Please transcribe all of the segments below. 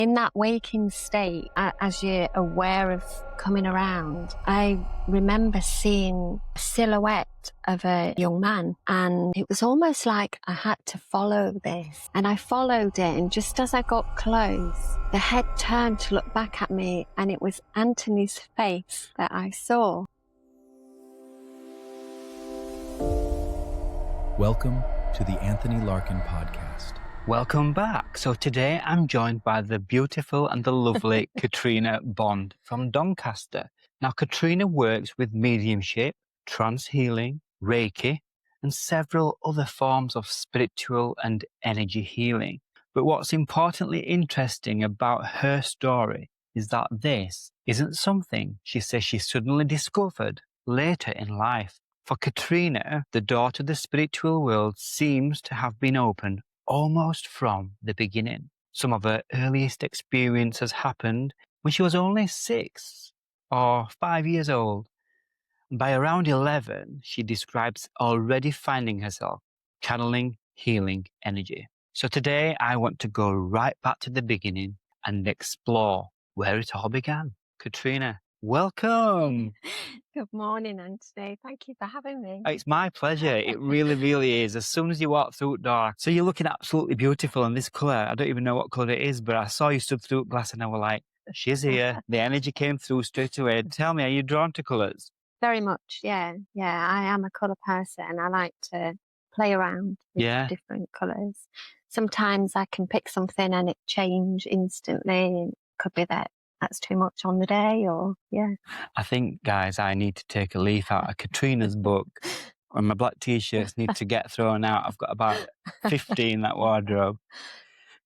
In that waking state, as you're aware of coming around, I remember seeing a silhouette of a young man, and it was almost like I had to follow this. And I followed it, and just as I got close, the head turned to look back at me, and it was Anthony's face that I saw. Welcome to the Anthony Larkin podcast. Welcome back. So today I'm joined by the beautiful and the lovely Catrina Bond from Doncaster. Now, Catrina works with mediumship, trance healing, Reiki, and several other forms of spiritual and energy healing. But what's importantly interesting about her story is that this isn't something she says she suddenly discovered later in life. For Catrina, the door to the spiritual world seems to have been opened almost from the beginning. Some of her earliest experiences happened when she was only 6 or 5 years old. By around 11, she describes already finding herself channeling healing energy. So today I want to go right back to the beginning and explore where it all began. Catrina, welcome. Good morning, Anthony. Thank you for having me. It's my pleasure. It really, really is. As soon as you walk through the door, so you're looking absolutely beautiful in this colour. I don't even know what colour it is, but I saw you stood through glass and I was like, she's here. The energy came through straight away. Tell me, are you drawn to colours? Very much, yeah. I am a colour person. I like to play around with different colours. Sometimes I can pick something and it change instantly. It could be that's too much on the day, or I think, guys, I need to take a leaf out of Katrina's book, and my black t-shirts need to get thrown out. I've got about 50 in that wardrobe.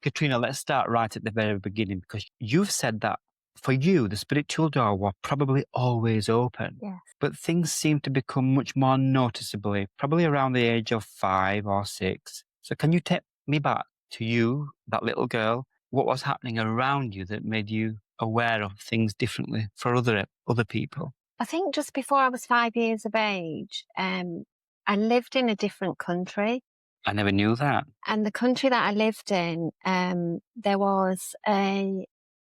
Catrina, let's start right at the very beginning, because you've said that for you, the spiritual door was probably always open. Yes. But things seem to become much more noticeably, probably around the age of 5 or 6. So can you take me back to you, that little girl? What was happening around you that made you aware of things differently for other people? I think just before I was 5 years of age, I lived in a different country. I never knew that. And the country that I lived in, there was a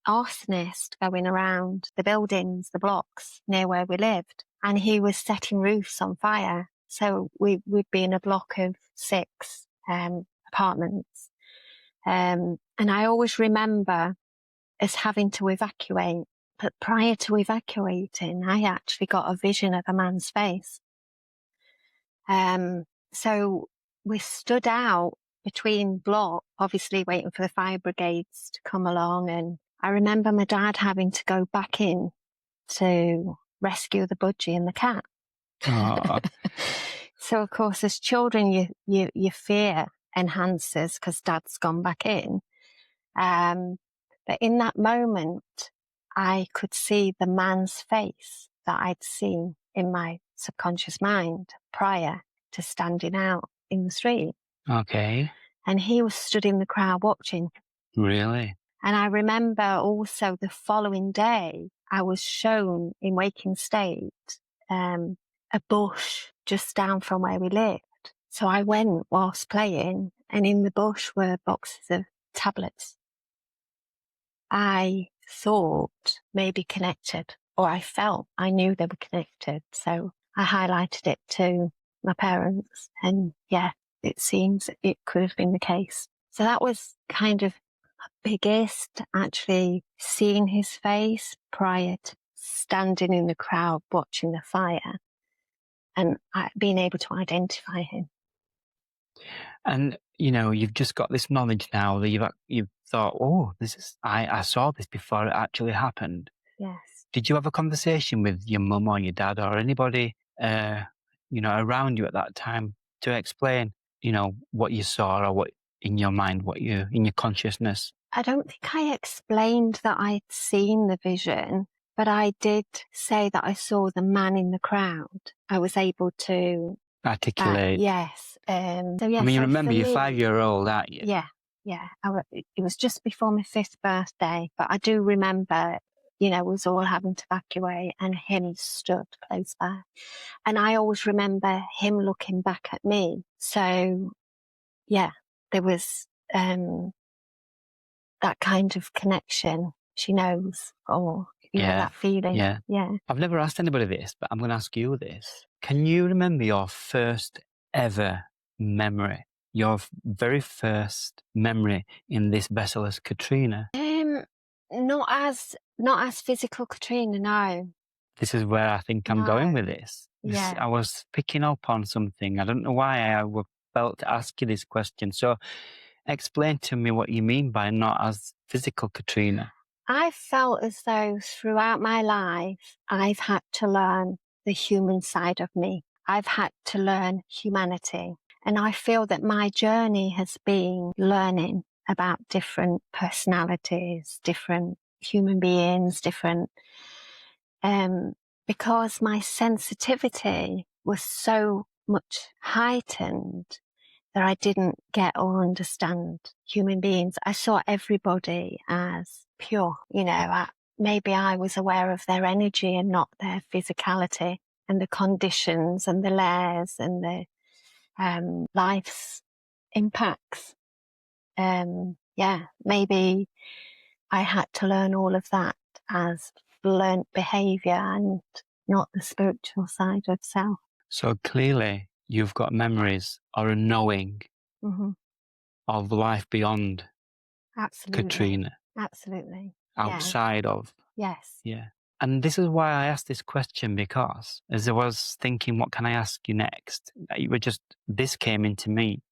arsonist going around the buildings, the blocks near where we lived, and he was setting roofs on fire. So we'd be in a block of 6 apartments. And I always remember us having to evacuate. But prior to evacuating, I actually got a vision of a man's face. So we stood out between blocks, obviously waiting for the fire brigades to come along. And I remember my dad having to go back in to rescue the budgie and the cat. So, of course, as children, your fear enhances because dad's gone back in. But in that moment, I could see the man's face that I'd seen in my subconscious mind prior to standing out in the street. Okay. And he was stood in the crowd watching. Really? And I remember also the following day, I was shown in waking state a bush just down from where we lived. So I went whilst playing, and in the bush were boxes of tablets. I thought maybe connected, or I knew they were connected. So I highlighted it to my parents, and it seems it could have been the case. So that was kind of biggest, actually seeing his face prior to standing in the crowd watching the fire and being able to identify him. And, you've just got this knowledge now that you've thought, I saw this before it actually happened. Yes. Did you have a conversation with your mum or your dad or anybody, around you at that time to explain, what you saw or what in your mind, in your consciousness? I don't think I explained that I'd seen the vision, but I did say that I saw the man in the crowd. I was able to articulate. Yes. Remember, you're 5-year-old, aren't you? Yeah. It was just before my 5th birthday, but I do remember, we was all having to evacuate and him stood close by. And I always remember him looking back at me. So, there was that kind of connection. She knows, or, that feeling. Yeah. Yeah. I've never asked anybody this, but I'm going to ask you this. Can you remember your first ever memory? Your very first memory in this vessel as Catrina? Not as physical Catrina, no. This is where I think I'm going with this. Yeah. I was picking up on something. I don't know why I felt to ask you this question. So explain to me what you mean by not as physical Catrina. I felt as though throughout my life, I've had to learn the human side of me. I've had to learn humanity. And I feel that my journey has been learning about different personalities, different human beings, because my sensitivity was so much heightened that I didn't get or understand human beings. I saw everybody as pure, maybe I was aware of their energy and not their physicality and the conditions and the layers and the life's impacts. Maybe I had to learn all of that as learnt behaviour and not the spiritual side of self. So clearly you've got memories or a knowing of life beyond Catrina. Absolutely. Outside of. Yes. Yeah. And this is why I asked this question, because as I was thinking, what can I ask you next? This came into me.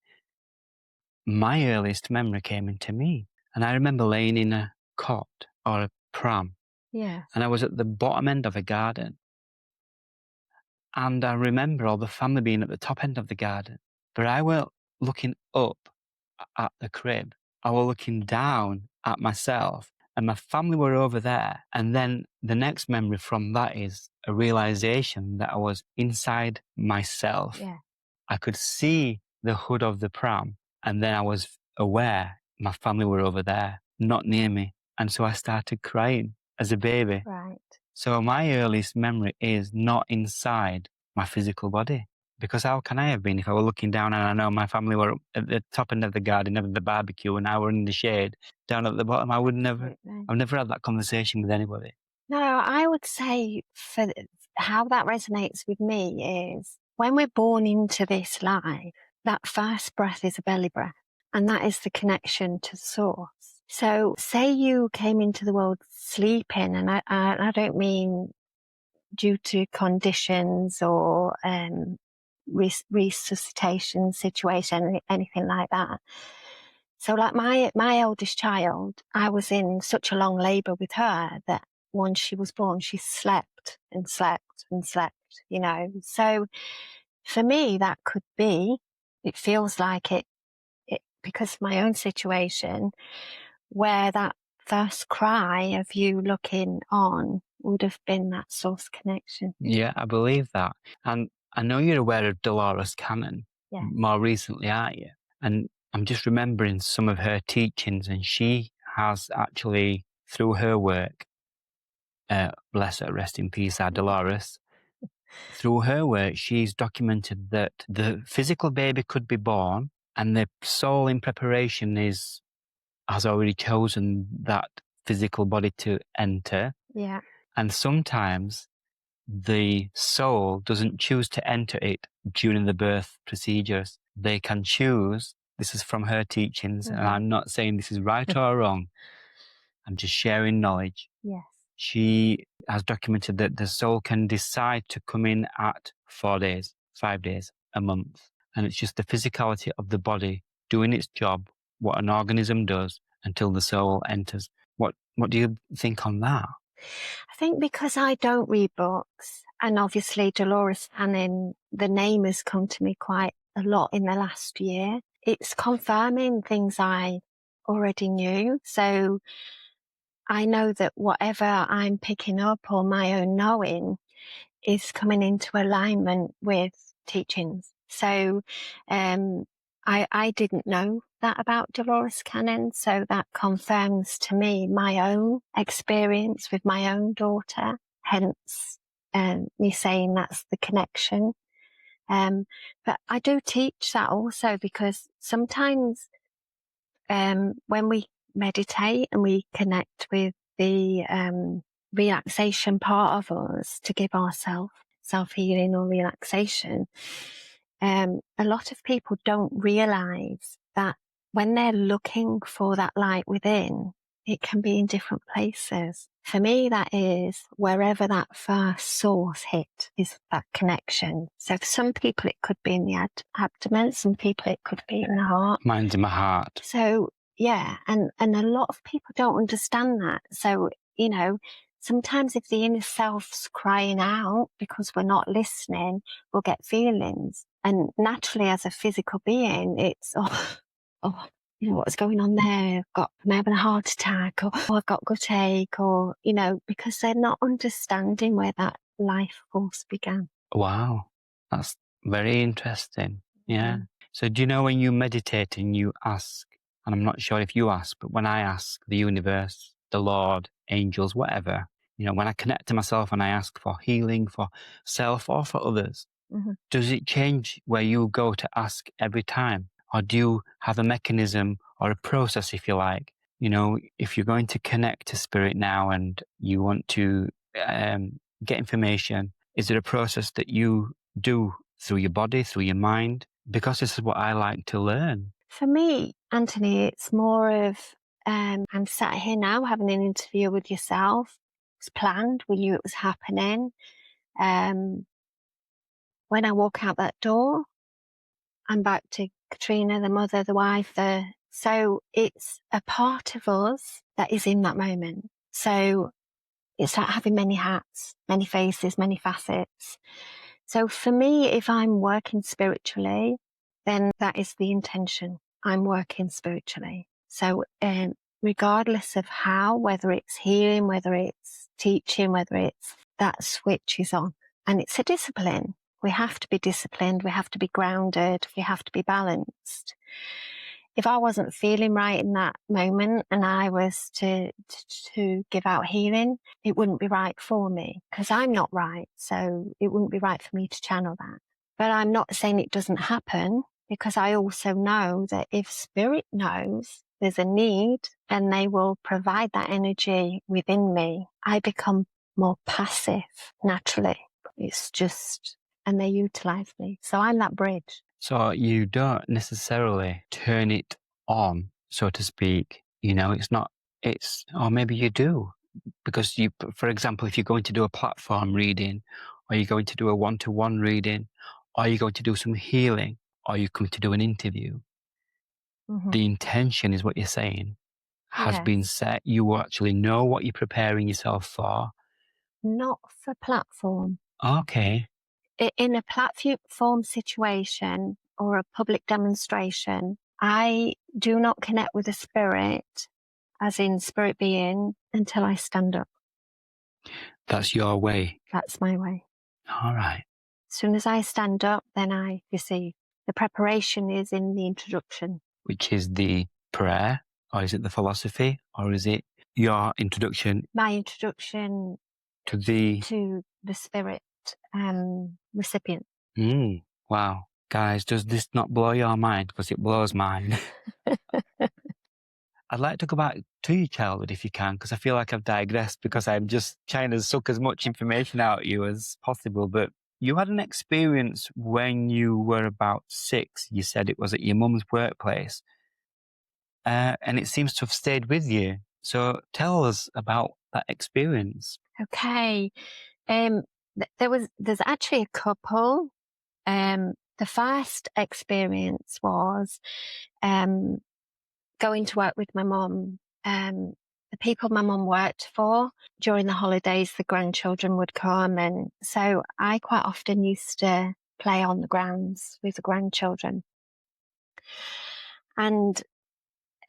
My earliest memory came into me. And I remember laying in a cot or a pram. Yeah. And I was at the bottom end of a garden. And I remember all the family being at the top end of the garden. But I were looking up at the crib. I was looking down at myself. And my family were over there. And then the next memory from that is a realization that I was inside myself. Yeah. I could see the hood of the pram. And then I was aware my family were over there, not near me. And so I started crying as a baby. Right. So my earliest memory is not inside my physical body. Because how can I have been if I were looking down and I know my family were at the top end of the garden of the barbecue and I were in the shade down at the bottom? I've never had that conversation with anybody. No, I would say for how that resonates with me is when we're born into this life, that first breath is a belly breath, and that is the connection to source. So say you came into the world sleeping, and I don't mean due to conditions or resuscitation situation, anything like that. So like my eldest child, I was in such a long labour with her that once she was born, she slept and slept and slept, So for me, that could be, it feels like it because of my own situation, where that first cry of you looking on would have been that source connection. Yeah, I believe that. And I know you're aware of Dolores Cannon more recently, aren't you? And I'm just remembering some of her teachings, and she has actually, through her work, bless her, rest in peace, our Dolores, through her work, she's documented that the physical baby could be born and the soul in preparation has already chosen that physical body to enter. Yeah. And sometimes the soul doesn't choose to enter it during the birth procedures. They can choose, this is from her teachings, and I'm not saying this is right or wrong, I'm just sharing knowledge. Yes. She has documented that the soul can decide to come in at 4 days, 5 days, a month. And it's just the physicality of the body doing its job, what an organism does, until the soul enters. What do you think on that? I think because I don't read books, and obviously Dolores Cannon, the name has come to me quite a lot in the last year. It's confirming things I already knew. So I know that whatever I'm picking up or my own knowing is coming into alignment with teachings. So I didn't know that about Dolores Cannon, so that confirms to me my own experience with my own daughter, hence me saying that's the connection. But I do teach that also because sometimes when we meditate and we connect with the relaxation part of us to give ourselves self-healing or relaxation, a lot of people don't realise that when they're looking for that light within, it can be in different places. For me, that is wherever that first source hit is that connection. So for some people, it could be in the abdomen. Some people, it could be in the heart. Mine's in my heart. So, yeah, and a lot of people don't understand that. So, you know, sometimes if the inner self's crying out because we're not listening, we'll get feelings. And naturally, as a physical being, it's, you know, what's going on there? I'm having a heart attack, or I've got gut ache, or, you know, because they're not understanding where that life force began. Wow, that's very interesting. Yeah. So do you know when you meditate and you ask, and I'm not sure if you ask, but when I ask the universe, the Lord, angels, whatever, you know, when I connect to myself and I ask for healing for self or for others, does it change where you go to ask every time? Or do you have a mechanism or a process, if you like? You know, if you're going to connect to spirit now and you want to get information, is it a process that you do through your body, through your mind? Because this is what I like to learn. For me, Anthony, it's more of, I'm sat here now having an interview with yourself. It was planned. We knew it was happening. When I walk out that door, I'm back to Catrina, the mother, the wife. So it's a part of us that is in that moment. So it's like having many hats, many faces, many facets. So for me, if I'm working spiritually, then that is the intention. I'm working spiritually. So regardless of how, whether it's healing, whether it's teaching, whether it's, that switch is on. And it's a discipline. We have to be disciplined. We have to be grounded. We have to be balanced. If I wasn't feeling right in that moment and I was to give out healing, it wouldn't be right for me because I'm not right. So it wouldn't be right for me to channel that. But I'm not saying it doesn't happen, because I also know that if spirit knows there's a need, then they will provide that energy within me. I become more passive naturally. It's just, and they utilize me. So I'm that bridge. So you don't necessarily turn it on, so to speak. You know, or maybe you do. Because you, for example, if you're going to do a platform reading, or you're going to do a one-to-one reading, or you're going to do some healing, or you're going to do an interview, the intention is what you're saying has been set. You actually know what you're preparing yourself for. Not for platform. Okay. In a platform situation or a public demonstration, I do not connect with a spirit, as in spirit being, until I stand up. That's your way. That's my way. All right. As soon as I stand up, then I receive. The preparation is in the introduction. Which is the prayer, or is it the philosophy, or is it your introduction? My introduction to the spirit recipient. Wow. Guys, does this not blow your mind? Because it blows mine. I'd like to go back to your childhood if you can, because I feel like I've digressed because I'm just trying to suck as much information out of you as possible. But you had an experience when you were about 6. You said it was at your mum's workplace. And it seems to have stayed with you. So tell us about that experience. Okay. There's actually a couple. The first experience was going to work with my mum. The people my mum worked for, during the holidays, the grandchildren would come. And so I quite often used to play on the grounds with the grandchildren. And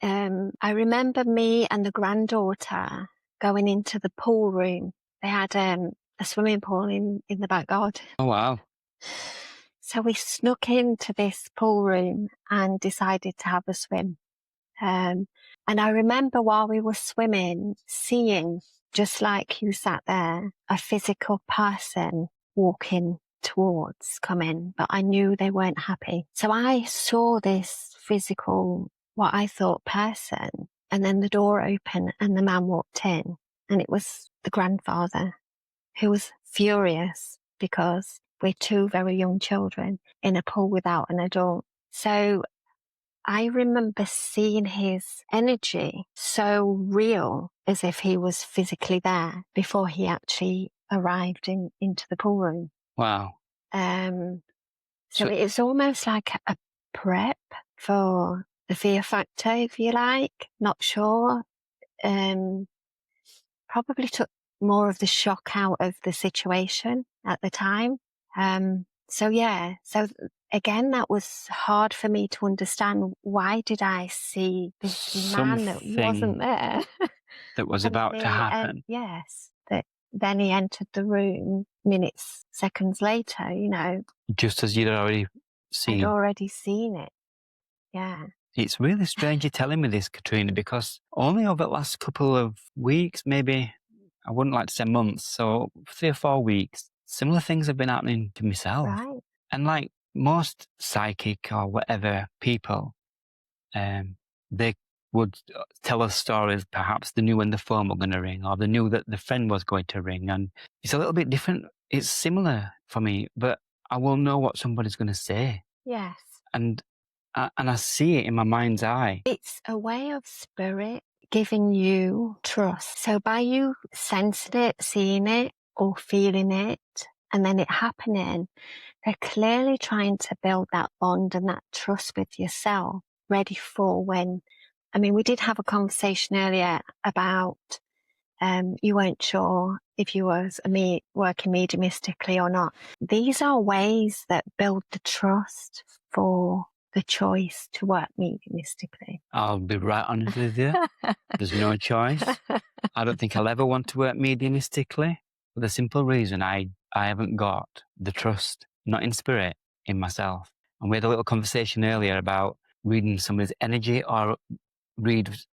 I remember me and the granddaughter going into the pool room. They had a swimming pool in the back garden. Oh, wow. So we snuck into this pool room and decided to have a swim. And I remember while we were swimming, seeing, just like you sat there, a physical person walking towards, coming, but I knew they weren't happy. So I saw this physical, what I thought person, And then the door opened and the man walked in, and it was the grandfather, who was furious because we're two very young children in a pool without an adult. So I remember seeing his energy so real, as if he was physically there before he actually arrived into the pool room. Wow. So it's almost like a prep for the fear factor, if you like. Not sure. Probably took more of the shock out of the situation at the time. So again, that was hard for me to understand. Why did I see this man that wasn't there? That was about to happen. Yes. Then he entered the room seconds later, Just as you'd already seen. I'd already seen it. Yeah. It's really strange you're telling me this, Catrina, because only over the last couple of weeks, maybe, I wouldn't like to say months, so 3 or 4 weeks, similar things have been happening to myself. Right. And like most psychic or whatever people, they would tell us stories, perhaps they knew when the phone was going to ring, or they knew that the friend was going to ring. And it's a little bit different. It's similar for me, but I will know what somebody's going to say. Yes. And I see it in my mind's eye. It's a way of spirit giving you trust. So by you sensing it, seeing it, or feeling it, and then it happening, they're clearly trying to build that bond and that trust with yourself, ready for when. I mean, we did have a conversation earlier about you weren't sure if you was working mediumistically or not. These are ways that build the trust for the choice to work mediumistically. I'll be right honest with you. There's no choice. I don't think I'll ever want to work mediumistically for the simple reason I haven't got the trust, not in spirit, in myself. And we had a little conversation earlier about reading somebody's energy or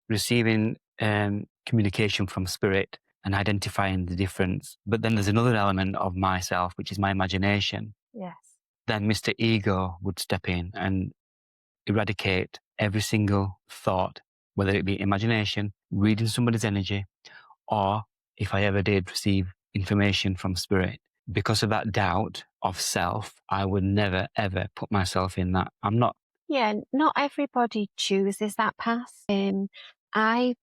receiving communication from spirit and identifying the difference. But then there's another element of myself, which is my imagination. Yes. Then Mr. Ego would step in and eradicate every single thought, whether it be imagination, reading somebody's energy, or if I ever did receive information from spirit. Because of that doubt of self, I would never, ever put myself in that. I'm not. Yeah, not everybody chooses that path. I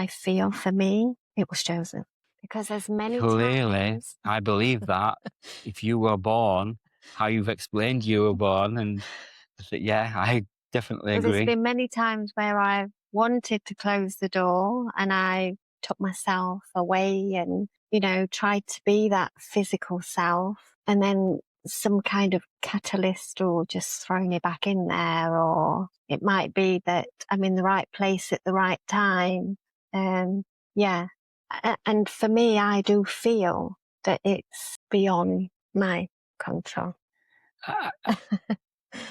feel for me, it was chosen. Because as many times... I believe that. If you were born, how you've explained you were born, and yeah, I definitely agree. There's been many times where I've wanted to close the door and I took myself away and, tried to be that physical self, and then some kind of catalyst or just throwing me back in there, or it might be that I'm in the right place at the right time. Yeah. And for me, I do feel that it's beyond my control.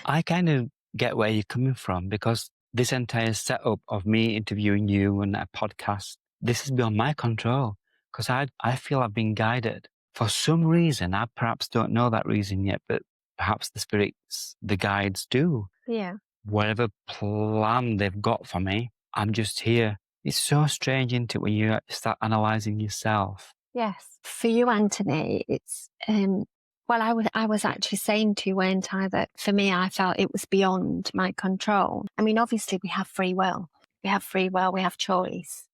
I kind of get where you're coming from, because this entire setup of me interviewing you and a podcast, this is beyond my control, because I feel I've been guided. For some reason, I perhaps don't know that reason yet, but perhaps the spirits, the guides do. Yeah. Whatever plan they've got for me, I'm just here. It's so strange, isn't it, when you start analysing yourself? Yes. For you, Anthony, it's... well, I was actually saying to you, weren't I, that for me, I felt it was beyond my control. I mean, obviously, we have free will. We have choice.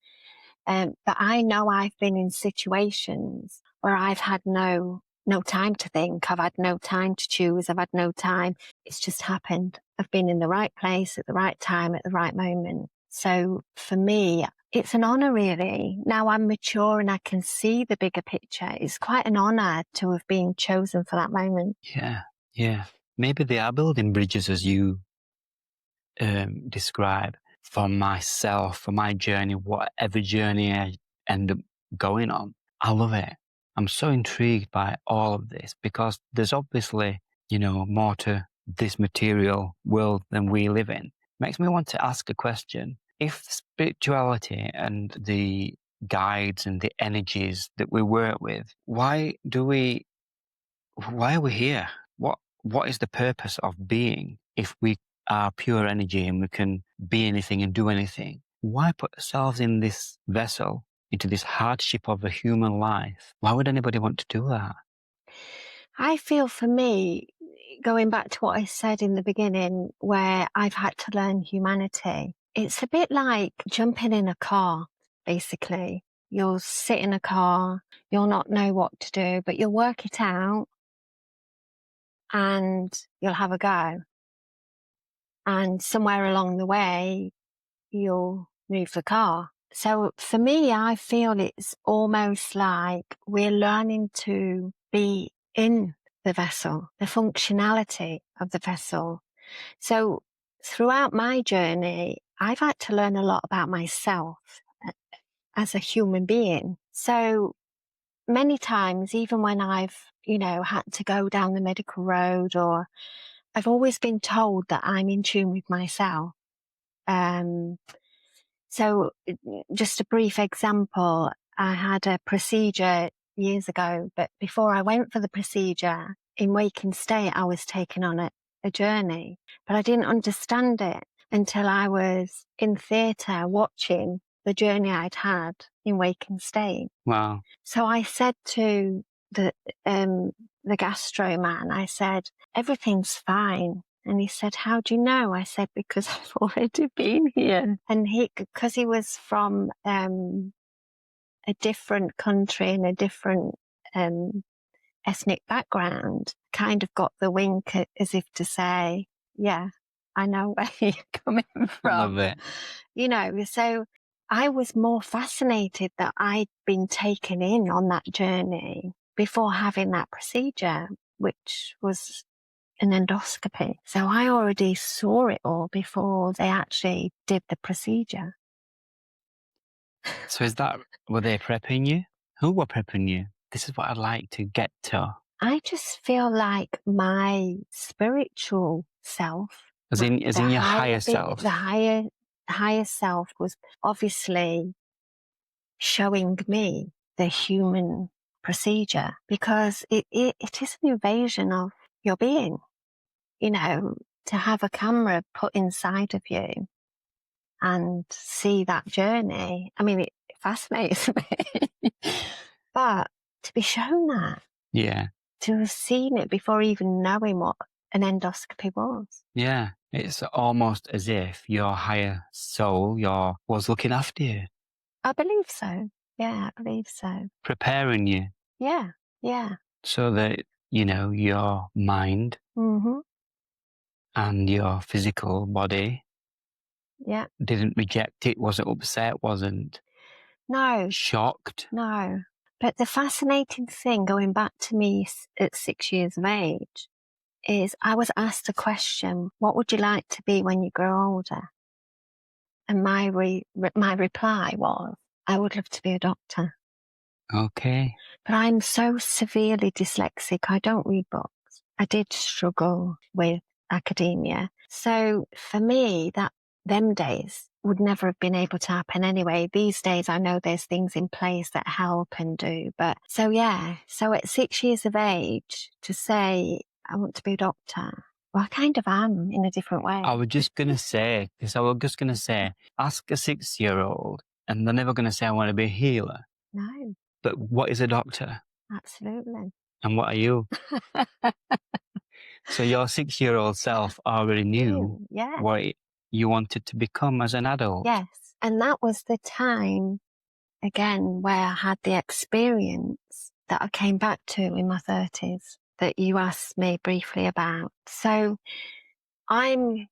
But I know I've been in situations where I've had no time to think. I've had no time to choose. I've had no time. It's just happened. I've been in the right place at the right time at the right moment. So for me, it's an honour, really. Now I'm mature and I can see the bigger picture. It's quite an honour to have been chosen for that moment. Yeah. Maybe they are building bridges, as you describe, for myself, for my journey, whatever journey I end up going on. I love it. I'm so intrigued by all of this, because there's obviously, more to this material world than we live in. Makes me want to ask a question. If spirituality and the guides and the energies that we work with, why are we here? What is the purpose of being if we are pure energy and we can be anything and do anything? why put ourselves in this vessel, into this hardship of a human life? Why would anybody want to do that? I feel for me, going back to what I said in the beginning, where I've had to learn humanity, it's a bit like jumping in a car, basically. You'll sit in a car, you'll not know what to do, but you'll work it out and you'll have a go. And somewhere along the way, you'll move the car. So for me, I feel it's almost like we're learning to be in the vessel, the functionality of the vessel. So throughout my journey, I've had to learn a lot about myself as a human being. So many times, even when I've, had to go down the medical road, or I've always been told that I'm in tune with myself. So just a brief example, I had a procedure years ago, but before I went for the procedure, in waking state, I was taken on a journey, but I didn't understand it until I was in theatre watching the journey I'd had in waking state. Wow. So I said to the gastro man, I said, everything's fine. And he said, how do you know? I said, because I've already been here. And because he was from a different country and a different ethnic background, kind of got the wink as if to say, yeah, I know where you're coming from. Love it. So I was more fascinated that I'd been taken in on that journey before having that procedure, which was an endoscopy. So I already saw it all before they actually did the procedure. So were they prepping you? Who were prepping you? This is what I'd like to get to. I just feel like my spiritual self, As in your higher self. the higher self was obviously showing me the human procedure, because it is an invasion of your being, to have a camera put inside of you and see that journey. I mean, it fascinates me, but to be shown that, Yeah. to have seen it before even knowing what an endoscopy was. Yeah. It's almost as if your higher soul, was looking after you. I believe so. Yeah, I believe so. Preparing you. Yeah, yeah. So that, your mind Mm-hmm. and your physical body Yeah. didn't reject it, wasn't upset, wasn't shocked. No. But the fascinating thing, going back to me at 6 years of age, is I was asked a question, what would you like to be when you grow older? And my reply was, I would love to be a doctor. Okay. But I'm so severely dyslexic, I don't read books. I did struggle with academia. So for me, them days would never have been able to happen anyway. These days, I know there's things in place that help and do. But so at 6 years of age, to say, I want to be a doctor, well, I kind of am in a different way. I was just going to say, ask a 6-year-old and they're never going to say, I want to be a healer. No. But what is a doctor? Absolutely. And what are you? So your 6-year-old self already knew what you wanted to become as an adult. Yes. And that was the time, again, where I had the experience that I came back to in my 30s that you asked me briefly about. So I'm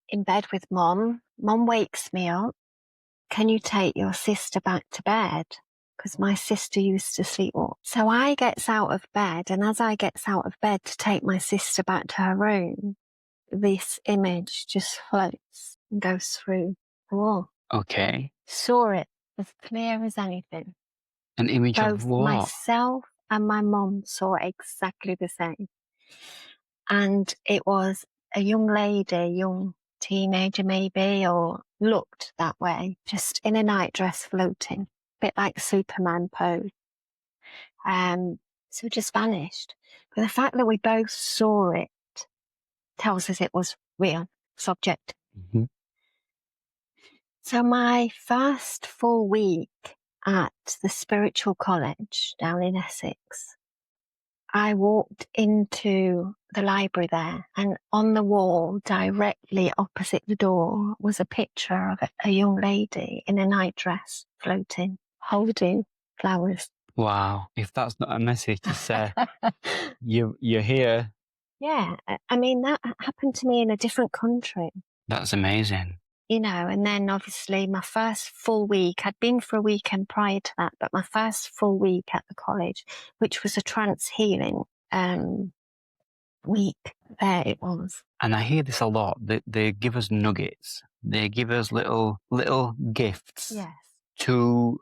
in bed with Mum. Mum wakes me up. Can you take your sister back to bed? Because my sister used to sleepwalk. So I gets out of bed, and as I gets out of bed to take my sister back to her room, this image just floats and goes through the wall. Okay. Saw it as clear as anything. An image Both of what? myself and my mum saw exactly the same. And it was a young lady, young teenager maybe, or looked that way, just in a nightdress floating, a bit like Superman pose. So it just vanished. But the fact that we both saw it tells us it was real, subject. Mm-hmm. So my first full week at the Spiritual College down in Essex, I walked into the library there, and on the wall directly opposite the door was a picture of a young lady in a nightdress floating, holding flowers. Wow. If that's not a message to say, you're here. Yeah, I mean, that happened to me in a different country. That's amazing. You know, and then obviously my first full week, I'd been for a weekend prior to that, but my first full week at the college, which was a trance healing week, there it was. And I hear this a lot. They give us nuggets. They give us little gifts Yes. to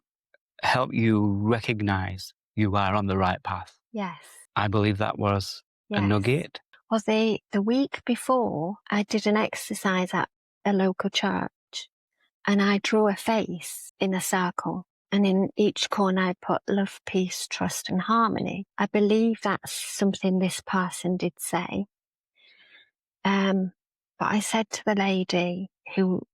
help you recognize you are on the right path. Yes. I believe that was a Yes. nugget. Well, the week before, I did an exercise at a local church, and I drew a face in a circle. And in each corner, I put love, peace, trust, and harmony. I believe that's something this person did say. But I said to the lady who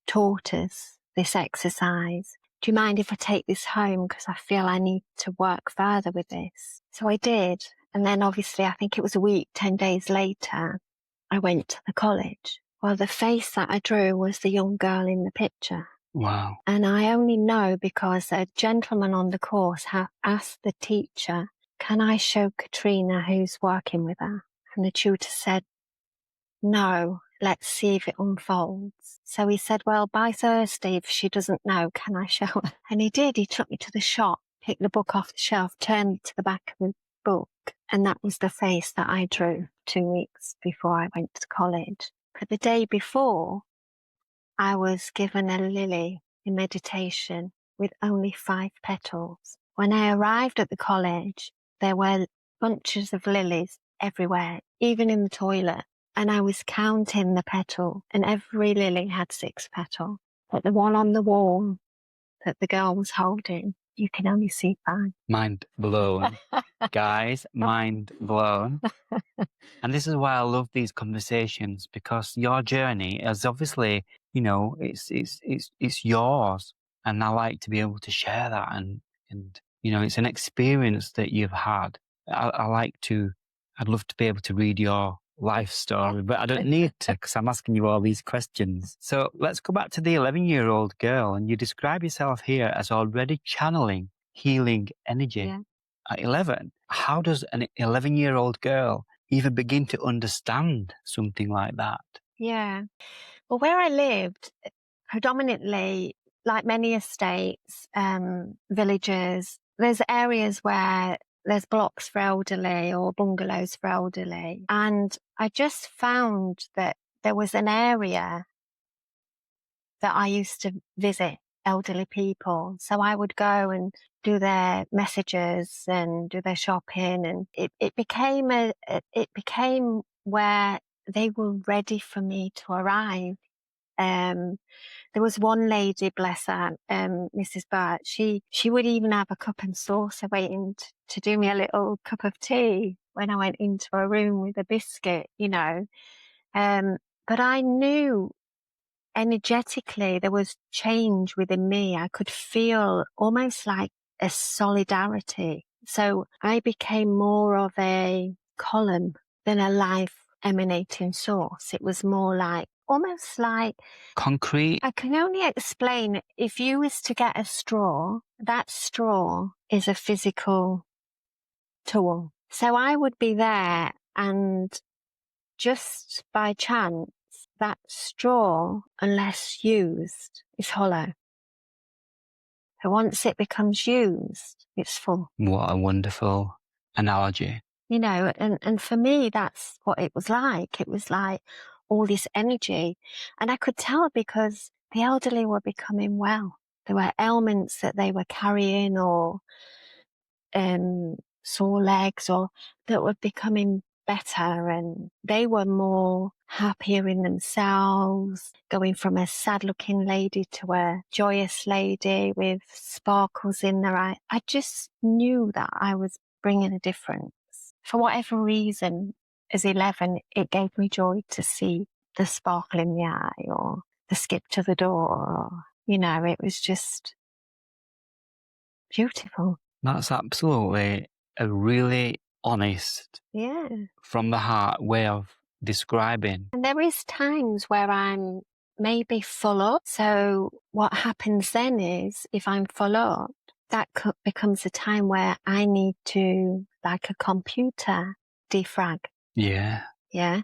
taught us this exercise, do you mind if I take this home? Because I feel I need to work further with this. So I did. And then obviously, I think it was a week, 10 days later, I went to the college. Well, the face that I drew was the young girl in the picture. Wow. And I only know because a gentleman on the course asked the teacher, can I show Catrina who's working with her? And the tutor said, no, let's see if it unfolds. So he said, well, by Thursday, if she doesn't know, can I show her? And he did. He took me to the shop, picked the book off the shelf, turned me to the back of the book. And that was the face that I drew 2 weeks before I went to college. But the day before, I was given a lily in meditation with only 5 petals. When I arrived at the college, there were bunches of lilies everywhere, even in the toilet. And I was counting the petal, and every lily had 6 petals. But the one on the wall that the girl was holding, you can only see 5. Mind blown. Guys, mind blown. And this is why I love these conversations, because your journey is obviously, you know, it's yours. And I like to be able to share that. And you know, it's an experience that you've had. I'd love to be able to read your life story, but I don't need to, because I'm asking you all these questions. So let's go back to the 11-year-old girl. And you describe yourself here as already channeling healing energy. Yeah. At 11, how does an 11-year-old girl even begin to understand something like that? Yeah. Well, where I lived, predominantly, like many estates, villages, there's areas where there's blocks for elderly or bungalows for elderly. And I just found that there was an area that I used to visit elderly people. So I would go and do their messages and do their shopping. And it became where they were ready for me to arrive. There was one lady, bless her, Mrs. Burt, she would even have a cup and saucer waiting to do me a little cup of tea when I went into a room with a biscuit, you know. But I knew energetically there was change within me. I could feel almost like a solidarity. So I became more of a column than a life emanating source. It was more like, almost like concrete. I can only explain, if you was to get a straw, that straw is a physical tool. So I would be there, and just by chance, that straw, unless used, is hollow. So once it becomes used, it's full. What a wonderful analogy. You know, and for me, that's what it was like. It was like all this energy. And I could tell because the elderly were becoming well. There were ailments that they were carrying, or sore legs, or that were becoming better, and they were more happier in themselves, going from a sad looking lady to a joyous lady with sparkles in their eye. I just knew that I was bringing a difference. For whatever reason, as 11, it gave me joy to see the sparkle in the eye, or the skip to the door, or, you know, it was just beautiful. That's absolutely a really honest, Yeah. from the heart way of describing. And there is times where I'm maybe full up. So what happens then is, if I'm full up, that becomes a time where I need to, like a computer, defrag. Yeah. Yeah.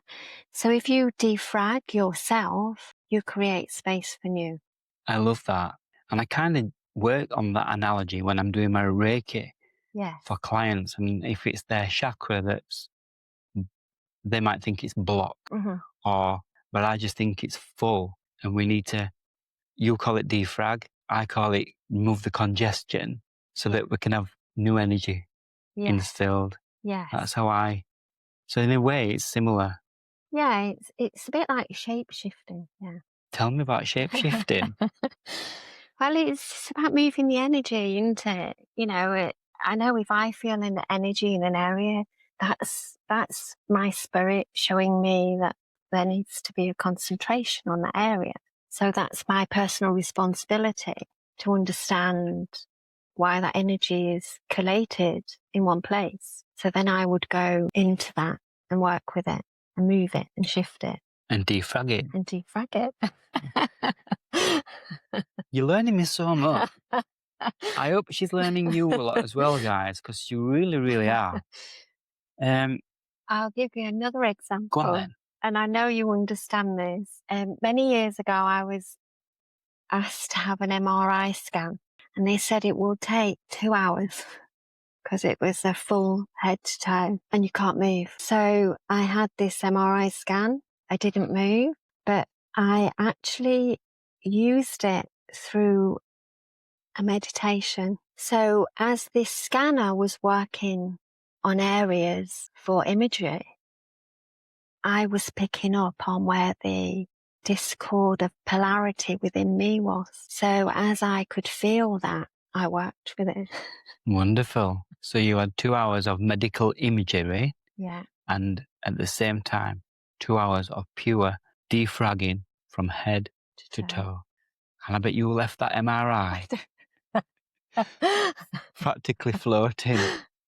So if you defrag yourself, you create space for new. I love that. And I kind of work on that analogy when I'm doing my Reiki for clients. And if it's their chakra that's, they might think it's blocked, but I just think it's full. And we need to, you call it defrag, I call it move the congestion so that we can have new energy instilled. Yes. That's how so in a way it's similar. Yeah, it's a bit like shape shifting. Yeah. Tell me about shape shifting. Well, it's about moving the energy, isn't it? You know, I know if I feel an energy in an area, that's my spirit showing me that there needs to be a concentration on that area. So that's my personal responsibility to understand why that energy is collated in one place. So then I would go into that and work with it and move it and shift it. And defrag it. And defrag it. You're learning me so much. I hope she's learning you a lot as well, guys, because you really, really are. I'll give you another example. Go on then. And I know you understand this. Many years ago, I was asked to have an MRI scan, and they said it will take 2 hours because it was a full head to toe and you can't move. So I had this MRI scan. I didn't move, but I actually used it through a meditation. So as this scanner was working on areas for imagery, I was picking up on where the discord of polarity within me was. So as I could feel that, I worked with it. Wonderful. So you had 2 hours of medical imagery. Yeah. And at the same time, 2 hours of pure defragging from head to toe. And I bet you left that MRI practically floating.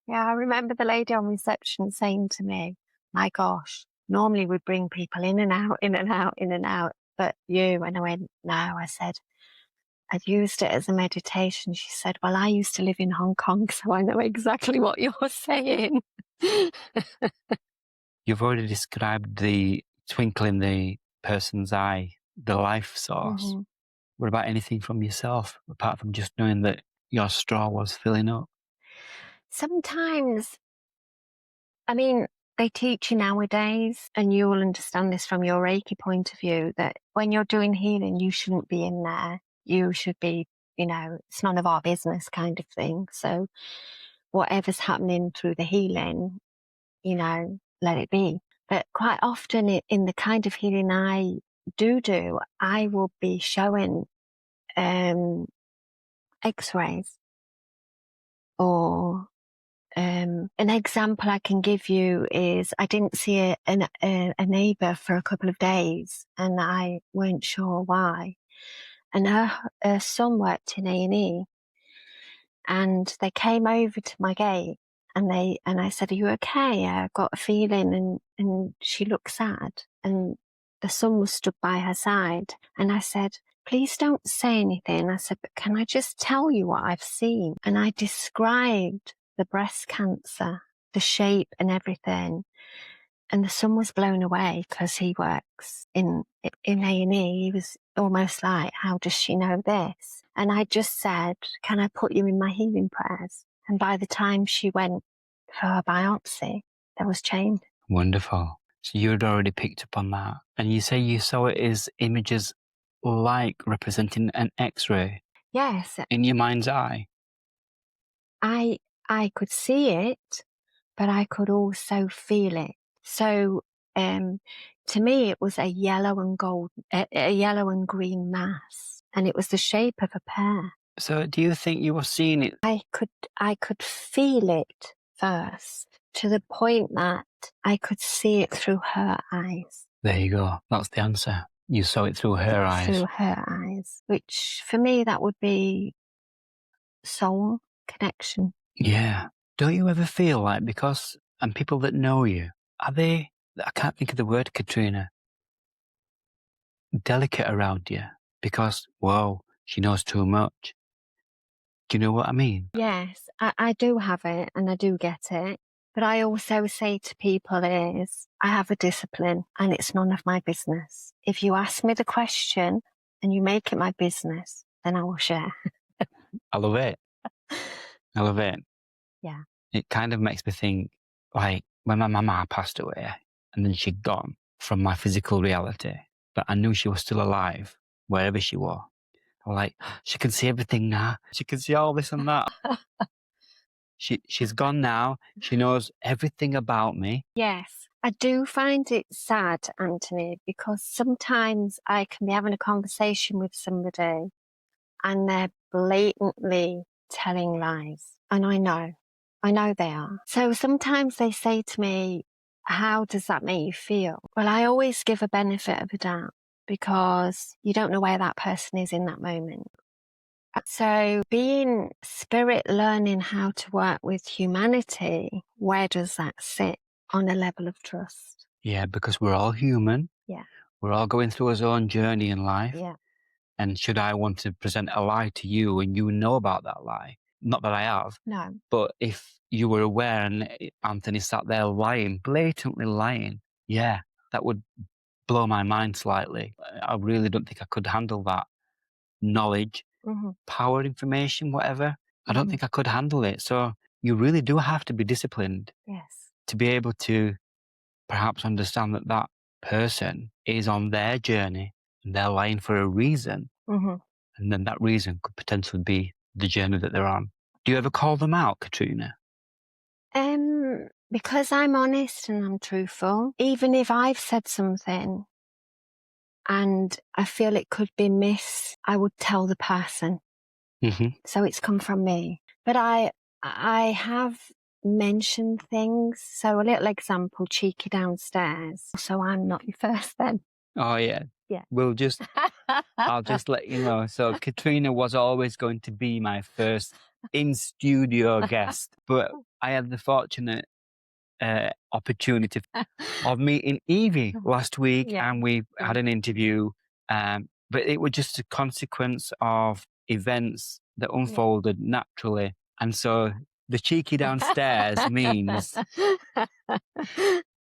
Yeah, I remember the lady on reception saying to me, my gosh, normally we bring people in and out, in and out, in and out, but you, and I went, no, I said, I'd used it as a meditation. She said, well, I used to live in Hong Kong, so I know exactly what you're saying. You've already described the twinkle in the person's eye, the life source. Mm-hmm. What about anything from yourself, apart from just knowing that your straw was filling up? Sometimes, I mean, they teach you nowadays, and you will understand this from your Reiki point of view, that when you're doing healing, you shouldn't be in there. You should be, you know, it's none of our business kind of thing. So whatever's happening through the healing, you know, let it be. But quite often in the kind of healing I do, I will be showing X-rays, or an example I can give you is I didn't see a neighbour for a couple of days, and I weren't sure why. And her son worked in A&E, and they came over to my gate, and I said, are you okay? I've got a feeling, and she looked sad, and the son was stood by her side, and I said, please don't say anything. I said, but can I just tell you what I've seen? And I described the breast cancer, the shape and everything. And the son was blown away because he works in A&E. He was almost like, how does she know this? And I just said, can I put you in my healing prayers? And by the time she went for her biopsy, there was change. Wonderful. So you had already picked up on that. And you say you saw it as images like representing an X-ray? Yes. In your mind's eye? I could see it, but I could also feel it. So to me, it was a yellow and green mass, and it was the shape of a pear. So do you think you were seeing it? I could feel it first, to the point that I could see it through her eyes. There you go. That's the answer. You saw it through her eyes. Through her eyes, which for me, that would be soul connection. Yeah. Don't you ever feel like, and people that know you, I can't think of the word, Catrina, delicate around you because, whoa, she knows too much. Do you know what I mean? Yes, I do have it and I do get it. But I also say to people is, I have a discipline and it's none of my business. If you ask me the question and you make it my business, then I will share. I love it. I love it. Yeah. It kind of makes me think, like, when my mama passed away and then she'd gone from my physical reality, but I knew she was still alive, wherever she was. I was like, she can see everything now. She can see all this and that. She's gone now. She knows everything about me. Yes. I do find it sad, Anthony, because sometimes I can be having a conversation with somebody and they're blatantly telling lies. And I know they are. So sometimes they say to me, how does that make you feel? Well, I always give a benefit of a doubt because you don't know where that person is in that moment. So being spirit, learning how to work with humanity, where does that sit on a level of trust? Yeah, because we're all human. Yeah. We're all going through our own journey in life. Yeah. And should I want to present a lie to you and you know about that lie, not that I have, No. but if you were aware and Anthony sat there lying, blatantly lying, yeah, that would blow my mind slightly. I really don't think I could handle that knowledge, power, information, whatever. I don't think I could handle it. So you really do have to be disciplined. Yes. To be able to perhaps understand that that person is on their journey and they're lying for a reason. And then that reason could potentially be the journey that they're on. Do you ever call them out, Catrina? Because I'm honest and I'm truthful, even if I've said something and I feel it could be I would tell the person. So it's come from me. But I have mentioned things. So a little example, cheeky downstairs. So I'm not your first then. Oh, yeah. Yeah. I'll just let you know. So Catrina was always going to be my first in-studio guest, but I had the fortunate opportunity of meeting Evie last week, and we had an interview, but it was just a consequence of events that unfolded naturally. And so the cheeky downstairs means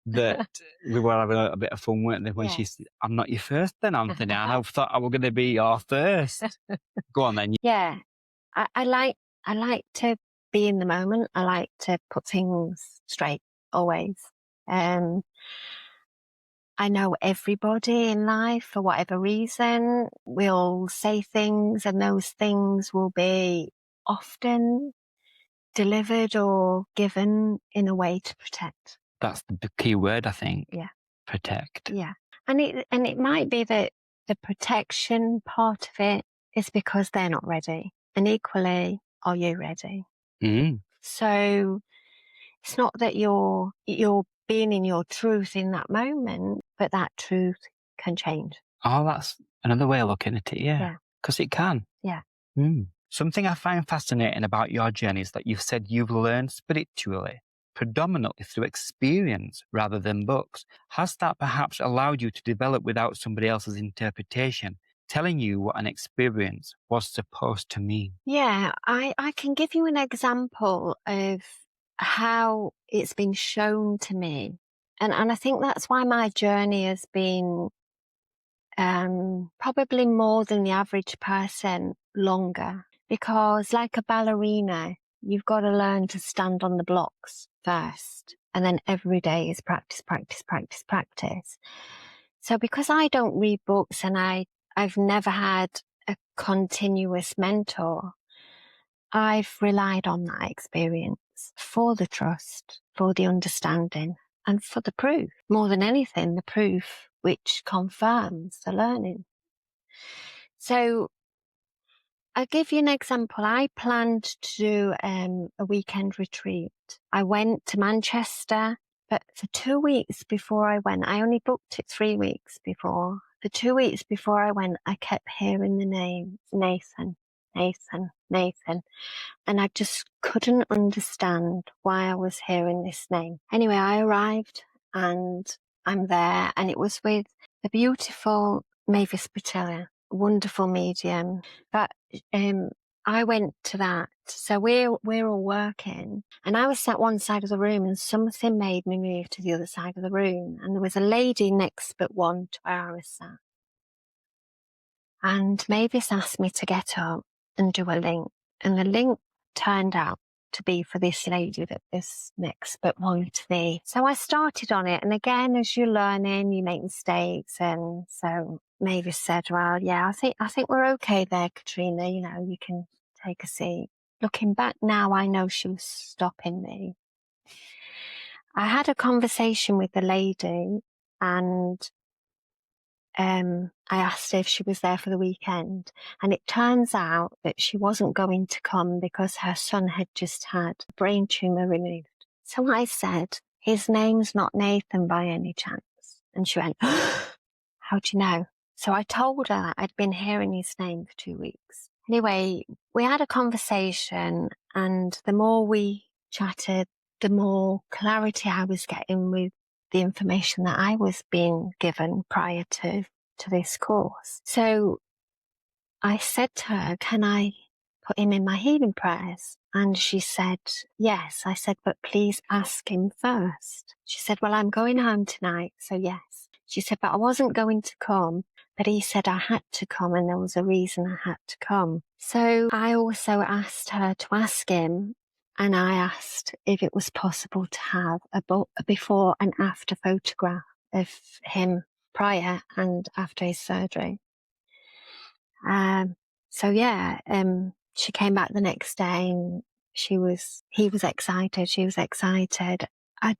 that we were having a bit of fun, weren't they? When she said, I'm not your first then, Anthony. And I thought I was going to be your first. Go on then. Yeah. I like to be in the moment. I like to put things straight always. I know everybody in life, for whatever reason, will say things and those things will be often delivered or given in a way to protect. That's the key word, I think. Yeah. Protect. Yeah. And it might be that the protection part of it is because they're not ready. And equally, are you ready? So it's not that you're being in your truth in that moment, but that truth can change. Oh, that's another way of looking at it, yeah. Because it can. Yeah. Something I find fascinating about your journey is that you've said you've learned spiritually, predominantly through experience rather than books. Has that perhaps allowed you to develop without somebody else's interpretation, telling you what an experience was supposed to mean? Yeah, I can give you an example of how it's been shown to me. And I think that's why my journey has been probably more than the average person longer. Because like a ballerina, you've got to learn to stand on the blocks first. And then every day is practice, practice, practice, practice. So because I don't read books and I've never had a continuous mentor, I've relied on that experience for the trust, for the understanding, and for the proof. More than anything, the proof which confirms the learning. So I'll give you an example. I planned to do a weekend retreat. I went to Manchester, but for 2 weeks before I went, I only booked it 3 weeks before. the 2 weeks before I went, I kept hearing the name Nathan, Nathan, Nathan. And I just couldn't understand why I was hearing this name. Anyway, I arrived and I'm there, and it was with the beautiful Mavis Patella, wonderful medium. But I went to that. So we're all working, and I was sat one side of the room, and something made me move to the other side of the room. And there was a lady next but one to where I was sat. And Mavis asked me to get up and do a link. And the link turned out to be for this lady that was next but one to me. So I started on it. And again, as you're learning, you make mistakes. And so Mavis said, well, yeah, I think we're okay there, Catrina. You know, you can take a seat. Looking back now, I know she was stopping me. I had a conversation with the lady, and I asked her if she was there for the weekend, and it turns out that she wasn't going to come because her son had just had a brain tumour removed. So I said, his name's not Nathan by any chance? And she went, how do you know? So I told her I'd been hearing his name for 2 weeks. Anyway, we had a conversation, and the more we chatted, the more clarity I was getting with the information that I was being given prior to this course. So I said to her, can I put him in my healing prayers? And she said, yes. I said, but please ask him first. She said, well, I'm going home tonight, so yes. She said, but I wasn't going to come, but he said I had to come, and there was a reason I had to come. So I also asked her to ask him, and I asked if it was possible to have a before and after photograph of him prior and after his surgery. She came back the next day, and he was excited. She was excited. I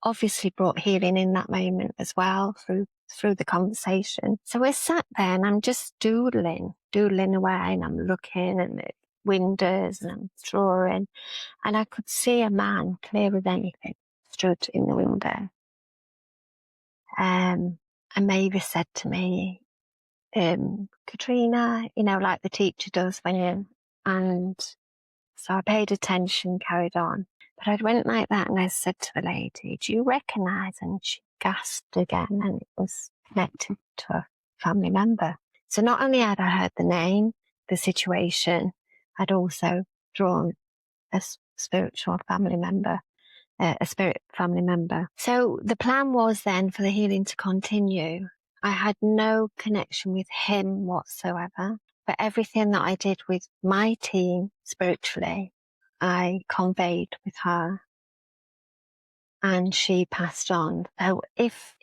obviously brought healing in that moment as well through the conversation. So we're sat there, and I'm just doodling away, and I'm looking at the windows, and I'm drawing, and I could see a man clear as anything stood in the window. And Mavis said to me, Catrina, you know, like the teacher does and so I paid attention, carried on. But I went like that, and I said to the lady, do you recognise? And she gasped again, and it was connected to a family member. So not only had I heard the name, the situation, I'd also drawn a spiritual family member, a spirit family member. So the plan was then for the healing to continue. I had no connection with him whatsoever, but everything that I did with my team spiritually, I conveyed with her, and she passed on. So if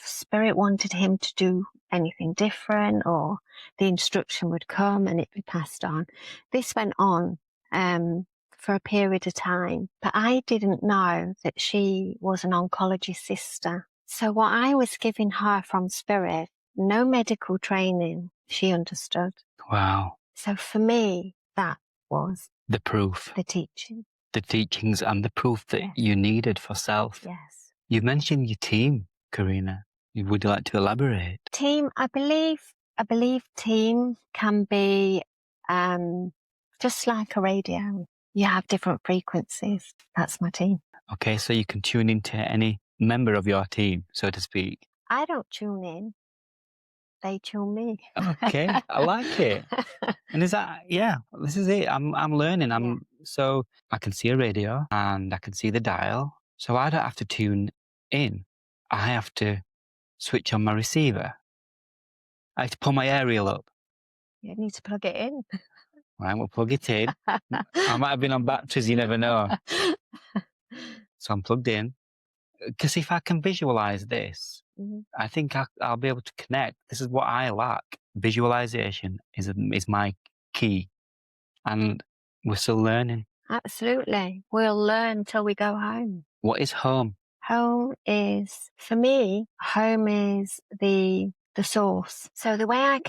spirit wanted him to do anything different, or the instruction would come and it'd be passed on. This went on for a period of time, but I didn't know that she was an oncology sister. So what I was giving her from spirit, no medical training, she understood. Wow. So for me, that was The proof. the teaching. The teachings and the proof that you needed for self. Yes. You mentioned your team, Catrina. Would you like to elaborate? Team, I believe team can be just like a radio. You have different frequencies. That's my team. Okay, so you can tune into any member of your team, so to speak. I don't tune in. They tune me. Okay, I like it. And is that, yeah, this is it. I'm learning. So I can see a radio and I can see the dial. So I don't have to tune in. I have to switch on my receiver. I have to pull my aerial up. You need to plug it in. Right, we'll plug it in. I might have been on batteries, you never know. So I'm plugged in. Because if I can visualize this, I think I'll be able to connect. This is what I lack. Visualization is my key. And we're still learning. Absolutely. We'll learn till we go home. What is home? Home is, for me, home is the source. So the way I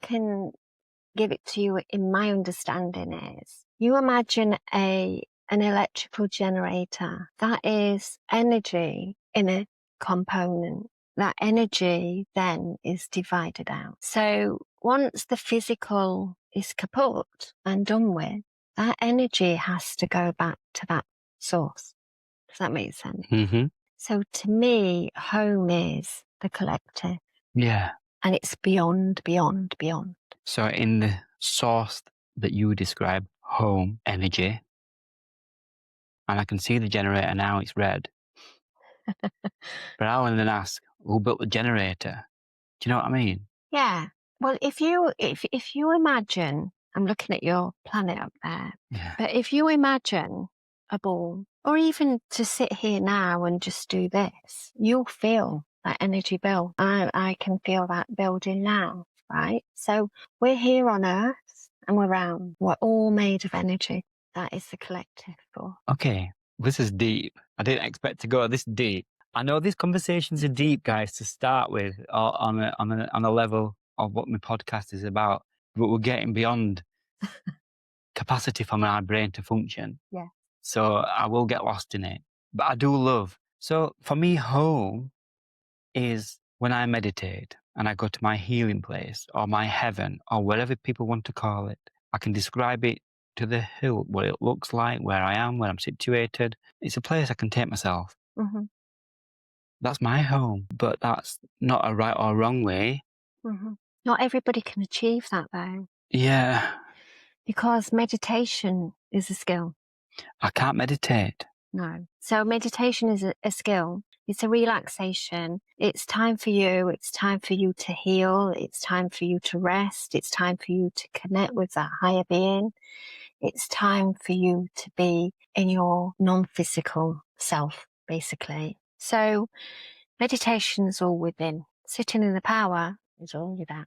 can give it to you in my understanding is, you imagine an electrical generator. That is energy in a component. that energy then is divided out. So once the physical is kaput and done with, that energy has to go back to that source. Does that make sense? Mm-hmm. So to me, home is the collective. Yeah. And it's beyond, beyond, beyond. So in the source that you describe, home energy, and I can see the generator now, it's red. But I'll then ask, who built the generator? Do you know what I mean? Yeah. Well, if you imagine, I'm looking at your planet up there, Yeah. but if you imagine a ball, or even to sit here now and just do this, you'll feel that energy build. I can feel that building now, right? So we're here on Earth and we're around. We're all made of energy. That is the collective force. Okay, this is deep. I didn't expect to go this deep. I know these conversations are deep, guys, to start with, or on a level of what my podcast is about. But we're getting beyond capacity for my brain to function. Yeah. So I will get lost in it. But I do love. So for me, home is when I meditate and I go to my healing place or my heaven or whatever people want to call it. I can describe it to the hilt, what it looks like, where I am, where I'm situated. It's a place I can take myself. Mm-hmm. That's my home, but that's not a right or wrong way. Mm-hmm. Not everybody can achieve that though. Yeah. Because meditation is a skill. I can't meditate. No. So meditation is a skill. It's a relaxation. It's time for you. It's time for you to heal. It's time for you to rest. It's time for you to connect with that higher being. It's time for you to be in your non-physical self, basically. So meditation's all within. Sitting in the power is all of that.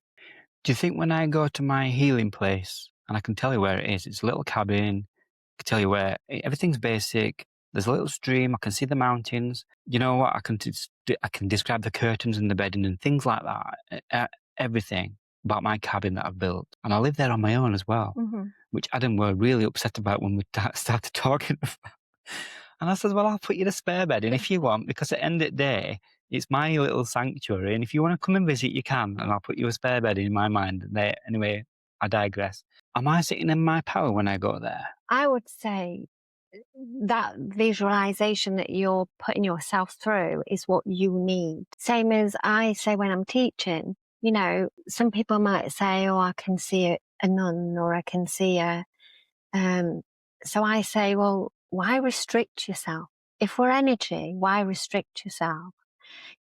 Do you think when I go to my healing place, and I can tell you where it is, it's a little cabin, I can tell you where, everything's basic, there's a little stream, I can see the mountains, you know what, I can describe the curtains and the bedding and things like that, everything about my cabin that I've built. And I live there on my own as well, which Adam were really upset about when we started talking about. And I said, well, I'll put you the spare bed in if you want, because at the end of the day, it's my little sanctuary. And if you want to come and visit, you can. And I'll put you a spare bed in my mind. Anyway, I digress. Am I sitting in my power when I go there? I would say that visualization that you're putting yourself through is what you need. Same as I say when I'm teaching, you know, some people might say, oh, I can see a nun or I can see so I say, well, why restrict yourself? If we're energy, why restrict yourself?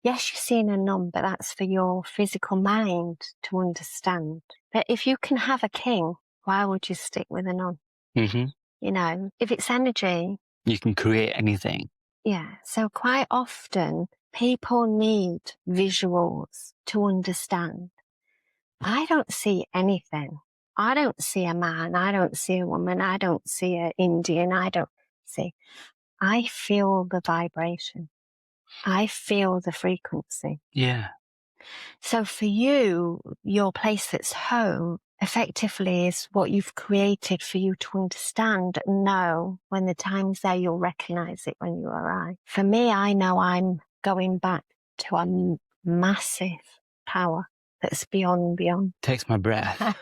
Yes, you're seeing a nun, but that's for your physical mind to understand. But if you can have a king, why would you stick with a nun? Mm-hmm. You know, if it's energy, you can create anything. Yeah. So quite often people need visuals to understand. I don't see anything. I don't see a man. I don't see a woman. I don't see an Indian. I feel the vibration. I feel the frequency. Yeah. So for you, your place that's home effectively is what you've created for you to understand and know when the time's there, you'll recognize it when you arrive. For me, I know I'm going back to a massive power that's beyond. Takes my breath.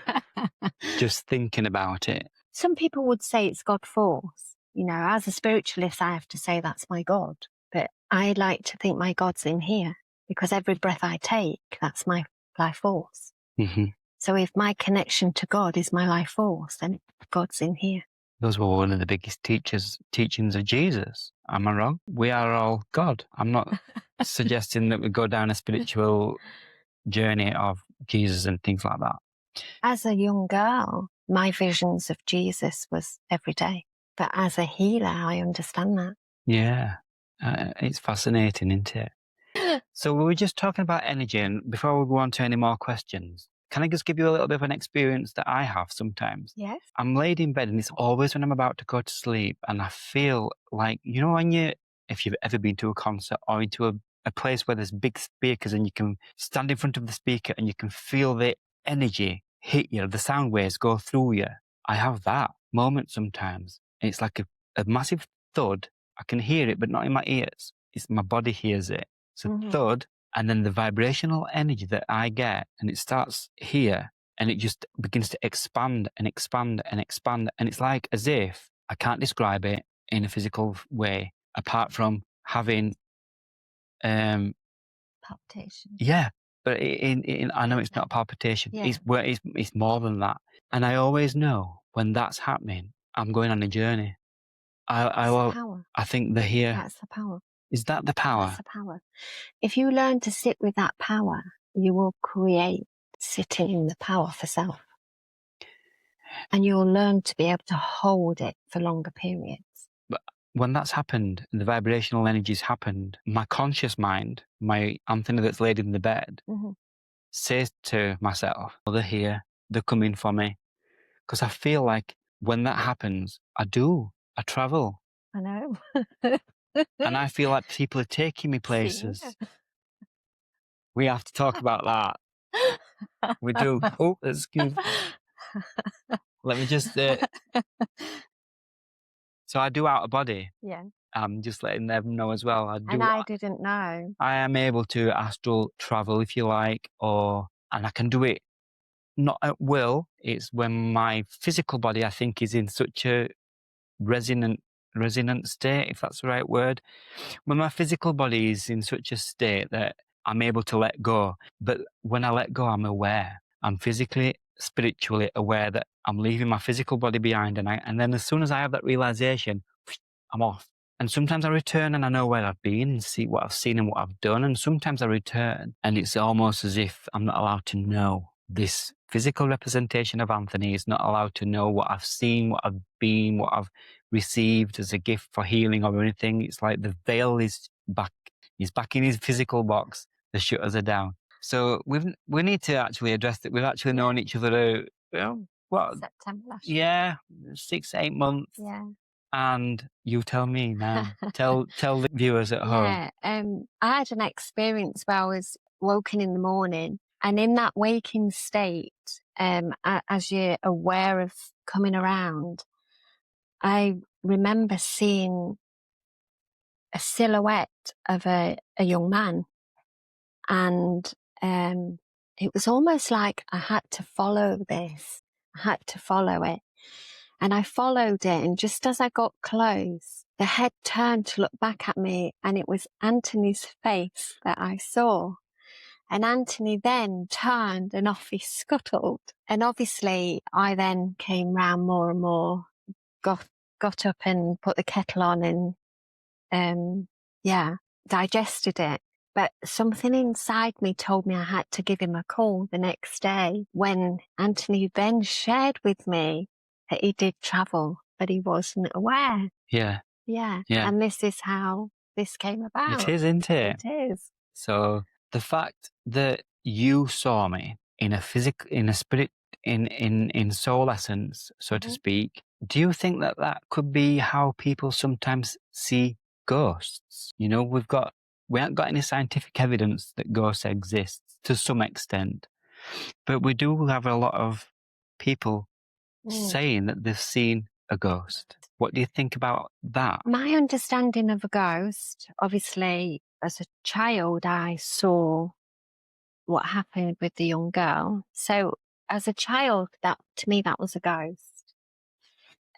Just thinking about it. Some people would say it's God force. You know, as a spiritualist, I have to say that's my God. But I like to think my God's in here because every breath I take, that's my life force. Mm-hmm. So if my connection to God is my life force, then God's in here. Those were one of the biggest teachings of Jesus. Am I wrong? We are all God. I'm not suggesting that we go down a spiritual journey of Jesus and things like that. As a young girl, my visions of Jesus was every day. But as a healer, I understand that. Yeah. It's fascinating, isn't it? So we were just talking about energy, and before we go on to any more questions, can I just give you a little bit of an experience that I have sometimes? Yes. I'm laid in bed, and it's always when I'm about to go to sleep, and I feel like, you know, if you've ever been to a concert or into a place where there's big speakers and you can stand in front of the speaker and you can feel the energy hit you, the sound waves go through you. I have that moment sometimes. It's like a massive thud. I can hear it, but not in my ears. It's my body hears it. It's a thud, And then the vibrational energy that I get, and it starts here, and it just begins to expand and expand and expand. And it's like as if I can't describe it in a physical way, apart from having, Palpitation. yeah. But I know it's not palpitation. Yeah. It's more than that. And I always know when that's happening, I'm going on a journey. That's the power. I think the here. That's the power. Is that the power? That's the power. If you learn to sit with that power, you will create sitting in the power for self. And you'll learn to be able to hold it for longer periods. But when that's happened, and the vibrational energies happened, my conscious mind, my Anthony that's laid in the bed, says to myself, oh, they're here, they're coming for me. Because I feel like when that happens, I travel. I know. And I feel like people are taking me places. We have to talk about that. We do. Oh, excuse me. Let me just... So I do out of body. Yeah. I'm just letting them know as well. I didn't know. I am able to astral travel, if you like, and I can do it not at will. It's when my physical body, I think, is in such a resonant state, if that's the right word. When my physical body is in such a state that I'm able to let go. But when I let go, I'm aware. I'm physically, spiritually aware that I'm leaving my physical body behind. And then as soon as I have that realization, I'm off. And sometimes I return and I know where I've been and see what I've seen and what I've done. And sometimes I return and it's almost as if I'm not allowed to know. This physical representation of Anthony is not allowed to know what I've seen, what I've been, what I've received as a gift for healing or anything. It's like the veil is back. He's back in his physical box. The shutters are down. So we need to actually address that. We've actually known each other, September last year. Yeah, 6-8 months. Yeah. And you tell me now. tell the viewers at home. Yeah. I had an experience where I was woken in the morning, and in that waking state, as you're aware of coming around, I remember seeing a silhouette of a young man, and it was almost like I had to follow this. I had to follow it. And I followed it, and just as I got close, the head turned to look back at me, and it was Anthony's face that I saw. And Anthony then turned and off he scuttled. And obviously I then came round more and more, got up and put the kettle on and, digested it. But something inside me told me I had to give him a call the next day, when Anthony then shared with me that he did travel, but he wasn't aware. Yeah. Yeah. Yeah. And this is how this came about. It is, isn't it? It is. So the fact that you saw me in a spirit, in soul essence, so to speak, do you think that could be how people sometimes see ghosts? You know, we haven't got any scientific evidence that ghosts exist to some extent, but we do have a lot of people saying that they've seen a ghost. What do you think about that? My understanding of a ghost, obviously, as a child, I saw what happened with the young girl. So as a child, to me, that was a ghost.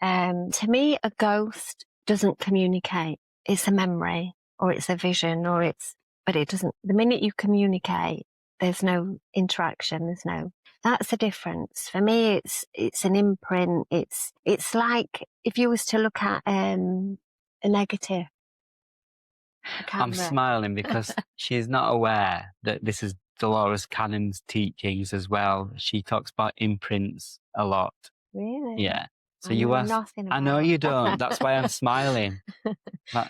To me, a ghost doesn't communicate. It's a memory, or it's a vision, but it doesn't. The minute you communicate, there's no interaction. That's the difference. For me, it's an imprint. It's like if you was to look at a negative. I'm smiling because she's not aware that this is Dolores Cannon's teachings as well. She talks about imprints a lot. Really? Yeah. So I know you don't. That's why I'm smiling.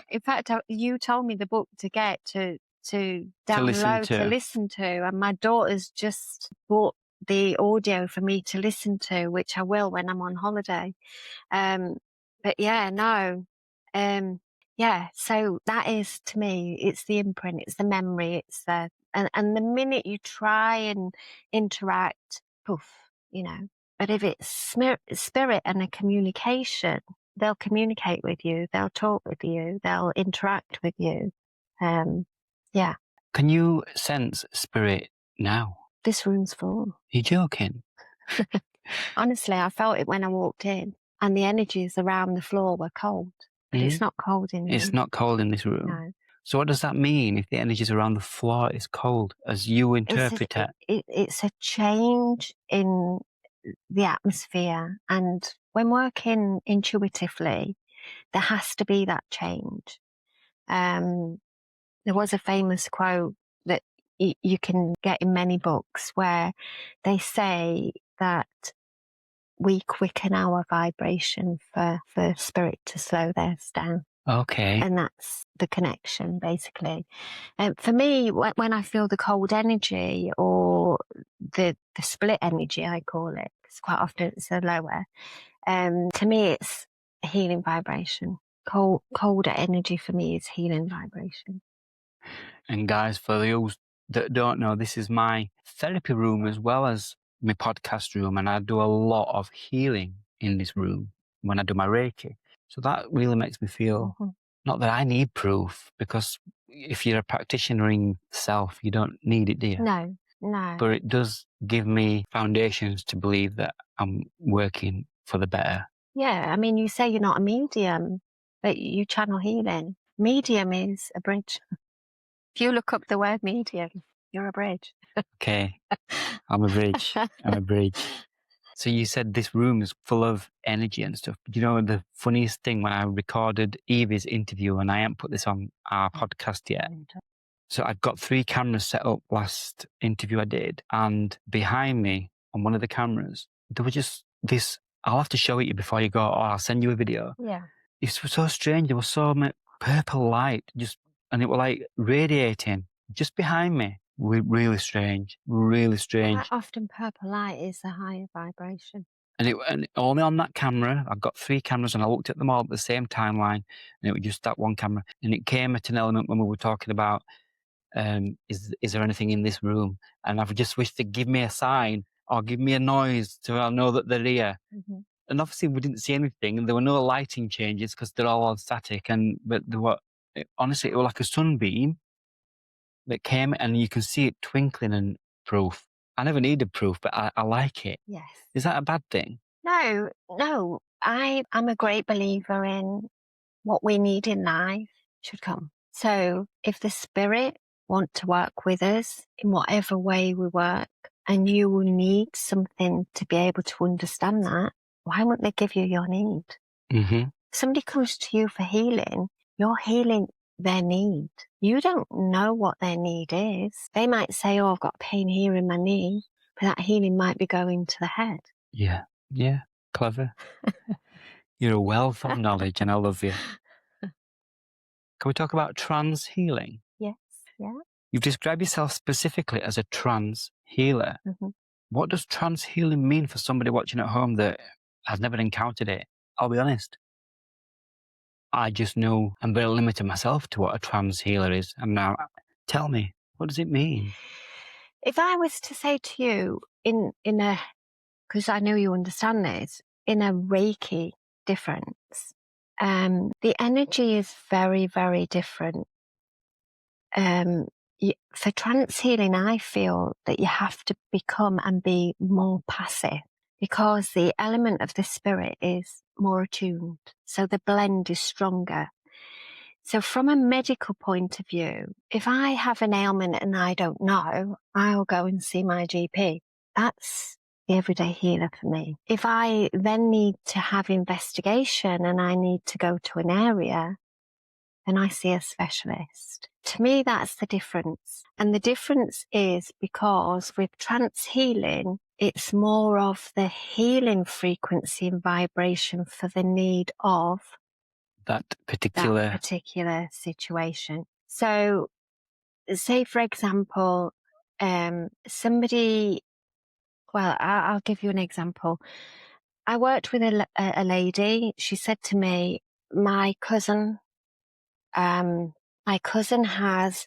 In fact, you told me the book to get to download, to listen to, and my daughter's just bought the audio for me to listen to, which I will when I'm on holiday. But yeah, no. So that is, to me, it's the imprint, it's the memory, it's and the minute you try and interact, poof, But if it's spirit and a communication, they'll communicate with you, they'll talk with you, they'll interact with you. Can you sense spirit now? This room's full. Are you joking? Honestly, I felt it when I walked in, and the energies around the floor were cold. But it's not cold in here. It's not cold in this room. No. So what does that mean if the energies around the floor is cold, as you interpret it? It's a change in the atmosphere. And when working intuitively, there has to be that change. There was a famous quote that you can get in many books where they say that we quicken our vibration for spirit to slow theirs down. Okay. And that's the connection, basically. For me, when I feel the cold energy or the split energy, I call it, because quite often it's a lower, to me it's a healing vibration. Colder energy for me is healing vibration. And guys, for those that don't know, this is my therapy room as well as my podcast room, and I do a lot of healing in this room when I do my Reiki. So that really makes me feel, not that I need proof, because if you're a practitioner in self, you don't need it, do you? No. But it does give me foundations to believe that I'm working for the better. Yeah, I mean, you say you're not a medium, but you channel healing. Medium is a bridge. If you look up the word medium, you're a bridge. Okay, I'm a bridge. I'm a bridge. So you said this room is full of energy and stuff. But you know, the funniest thing, when I recorded Evie's interview, and I haven't put this on our podcast yet. So I've got 3 cameras set up last interview I did. And behind me on one of the cameras, there was just this, I'll have to show it you before you go, or I'll send you a video. Yeah. It was so strange. There was so much purple light and it was like radiating just behind me. Really strange. Quite often purple light is a higher vibration. And only on that camera, I've got 3 cameras and I looked at them all at the same timeline, and it was just that one camera. And it came at an element when we were talking about, is there anything in this room? And I've just wished to give me a sign or give me a noise so I'll know that they're here. And obviously we didn't see anything, and there were no lighting changes because they're all on static. But honestly, it was like a sunbeam that came, and you can see it twinkling. And proof. I never needed proof, but I like it. Yes. Is that a bad thing? No. I'm a great believer in what we need in life should come. So if the spirit want to work with us in whatever way we work, and you will need something to be able to understand that, why wouldn't they give you your need? Somebody comes to you for healing, you're healing their need. You don't know what their need is. They might say, oh, I've got pain here in my knee, but that healing might be going to the head. Yeah. Clever. You're a wealth of knowledge, and I love you. Can we talk about trance healing? Yes. Yeah. You've described yourself specifically as a trance healer. What does trance healing mean for somebody watching at home that has never encountered it? I'll be honest. I just know I'm very limited myself to what a trance healer is. And now, tell me, what does it mean? If I was to say to you because I know you understand this, in a Reiki difference, the energy is very, very different. For trance healing, I feel that you have to become and be more passive, because the element of the spirit is more attuned. So the blend is stronger. So from a medical point of view, if I have an ailment and I don't know, I'll go and see my GP. That's the everyday healer for me. If I then need to have investigation and I need to go to an area, then I see a specialist. To me, that's the difference. And the difference is because with trance healing, it's more of the healing frequency and vibration for the need of that particular situation. So say, for example, somebody, well, I'll give you an example. I worked with a lady. She said to me, my cousin has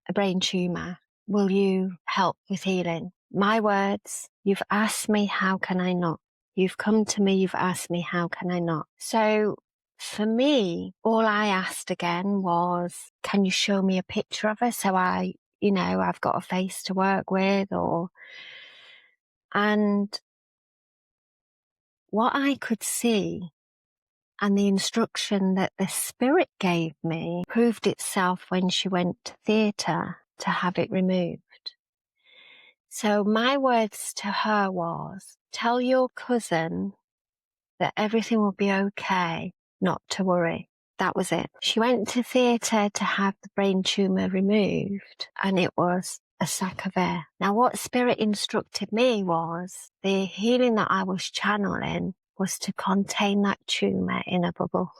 a brain tumour. Will you help with healing? My words, you've asked me, how can I not? You've come to me, you've asked me, how can I not? So for me, all I asked again was, can you show me a picture of her so I you know, I've got a face to work with, and what I could see and the instruction that the spirit gave me proved itself when she went to theatre to have it removed. So my words to her was, tell your cousin that everything will be okay, not to worry. That was it. She went to theatre to have the brain tumour removed, and it was a sack of air. Now, what spirit instructed me was the healing that I was channeling was to contain that tumour in a bubble.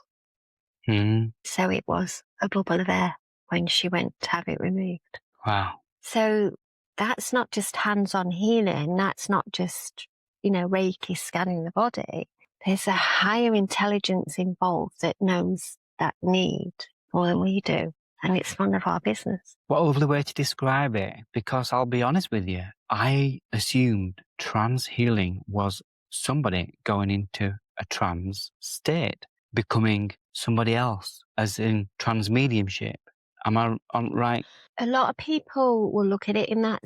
So it was a bubble of air when she went to have it removed. Wow. So that's not just hands-on healing. That's not just, you know, Reiki scanning the body. There's a higher intelligence involved that knows that need more than we do. And it's none of our business. What a lovely way to describe it, because I'll be honest with you, I assumed trance healing was somebody going into a trance state, becoming somebody else, as in trance mediumship. Am I right? A lot of people will look at it in that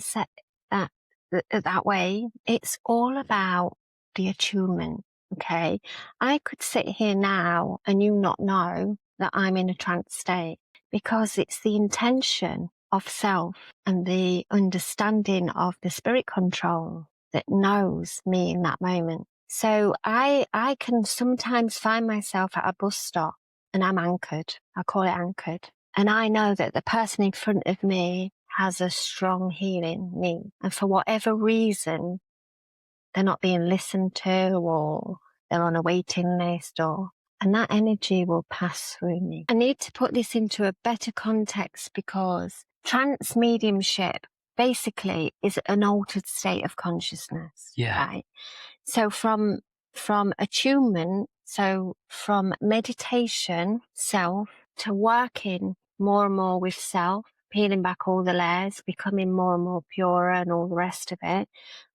way. It's all about the attunement. Okay, I could sit here now and you not know that I'm in a trance state, because it's the intention of self and the understanding of the spirit control that knows me in that moment. So I can sometimes find myself at a bus stop and I'm anchored. I call it anchored. And I know that the person in front of me has a strong healing need. And for whatever reason, they're not being listened to, or they're on a waiting list, and that energy will pass through me. I need to put this into a better context, because trance mediumship basically is an altered state of consciousness. Yeah. Right? So from attunement, so from meditation, self, to working more and more with self, peeling back all the layers, becoming more and more pure and all the rest of it,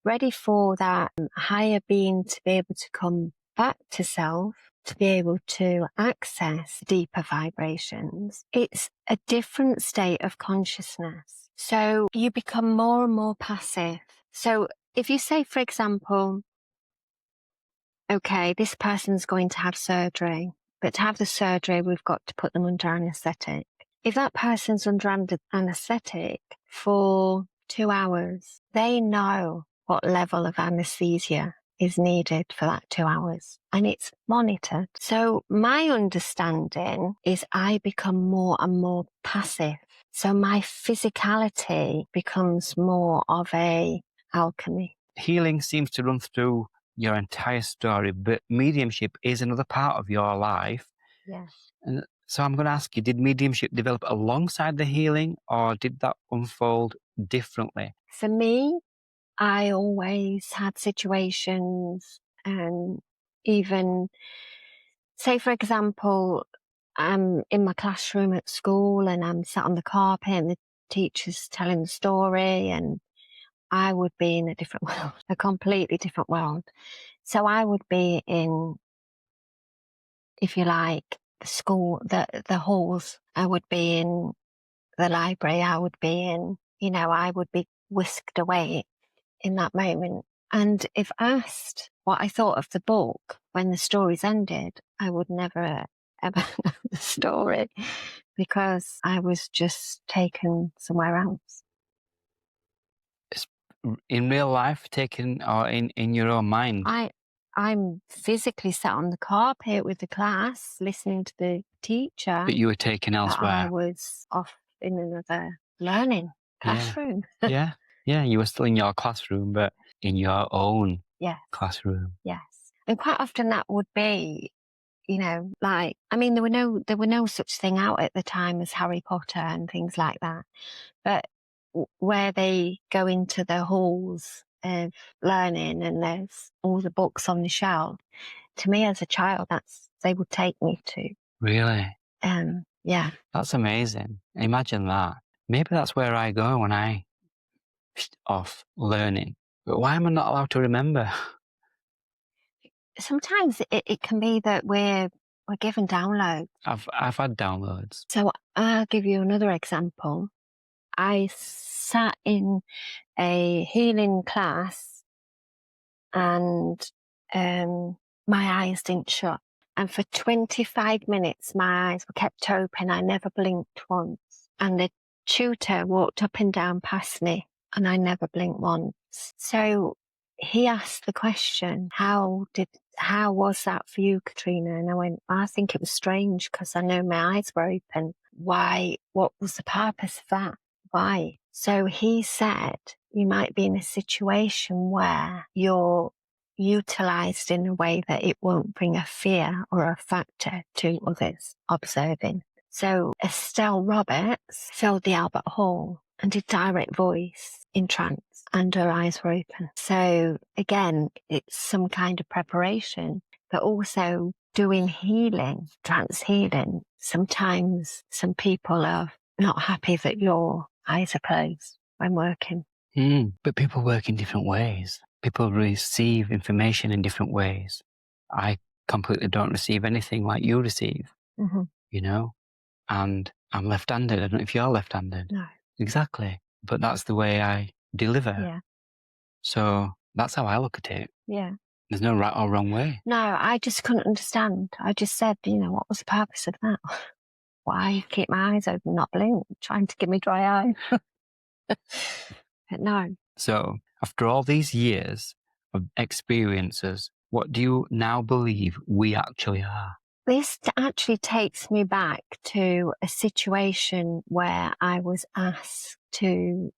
ready for that higher being to be able to come back to self, to be able to access deeper vibrations. It's a different state of consciousness. So you become more and more passive. So if you say, for example, okay, this person's going to have surgery, but to have the surgery, we've got to put them under anaesthetic. If that person's under anaesthetic for 2 hours, they know what level of anaesthesia is needed for that 2 hours, and it's monitored. So my understanding is I become more and more passive. So my physicality becomes more of a alchemy. Healing seems to run through your entire story, but mediumship is another part of your life. Yes. And so I'm going to ask you, did mediumship develop alongside the healing, or did that unfold differently? For me, I always had situations, and even, say, for example, I'm in my classroom at school and I'm sat on the carpet and the teacher's telling the story, and I would be in a different world, a completely different world. So I would be in, if you like, the school, the halls. I would be in the library. I would be in, you know, I would be whisked away in that moment. And if asked what I thought of the book when the stories ended, I would never ever know the story, because I was just taken somewhere else. In real life, taken, or in your own mind? I'm physically sat on the carpet with the class, listening to the teacher. But you were taken elsewhere. I was off in another learning classroom. Yeah. You were still in your classroom, but in your own classroom. Yes. And quite often that would be, you know, like, I mean, there were no such thing out at the time as Harry Potter and things like that. But where they go into the halls of learning and there's all the books on the shelf, to me as a child, they would take me to. Really? Yeah. That's amazing. Imagine that. Maybe that's where I go when I off learning. But why am I not allowed to remember? Sometimes it can be that we're given downloads. I've had downloads. So I'll give you another example. I sat in a healing class and my eyes didn't shut. And for 25 minutes, my eyes were kept open. I never blinked once. And the tutor walked up and down past me and I never blinked once. So he asked the question, how was that for you, Catrina? And I went, I think it was strange because I know my eyes were open. Why? What was the purpose of that? Why? So he said, you might be in a situation where you're utilized in a way that it won't bring a fear or a factor to others observing. So Estelle Roberts filled the Albert Hall and did direct voice in trance and her eyes were open. So again, it's some kind of preparation, but also doing healing, trance healing. Sometimes some people are not happy that your eyes are closed when working. But people work in different ways. People receive information in different ways. I completely don't receive anything like you receive, you know, and I'm left-handed. I don't know if you're left-handed. No. Exactly. But that's the way I deliver. Yeah. So that's how I look at it. Yeah. There's no right or wrong way. No, I just couldn't understand. I just said, what was the purpose of that? Why keep my eyes open, not blink, trying to give me dry eye? But no. So after all these years of experiences, what do you now believe we actually are? This actually takes me back to a situation where I was asked to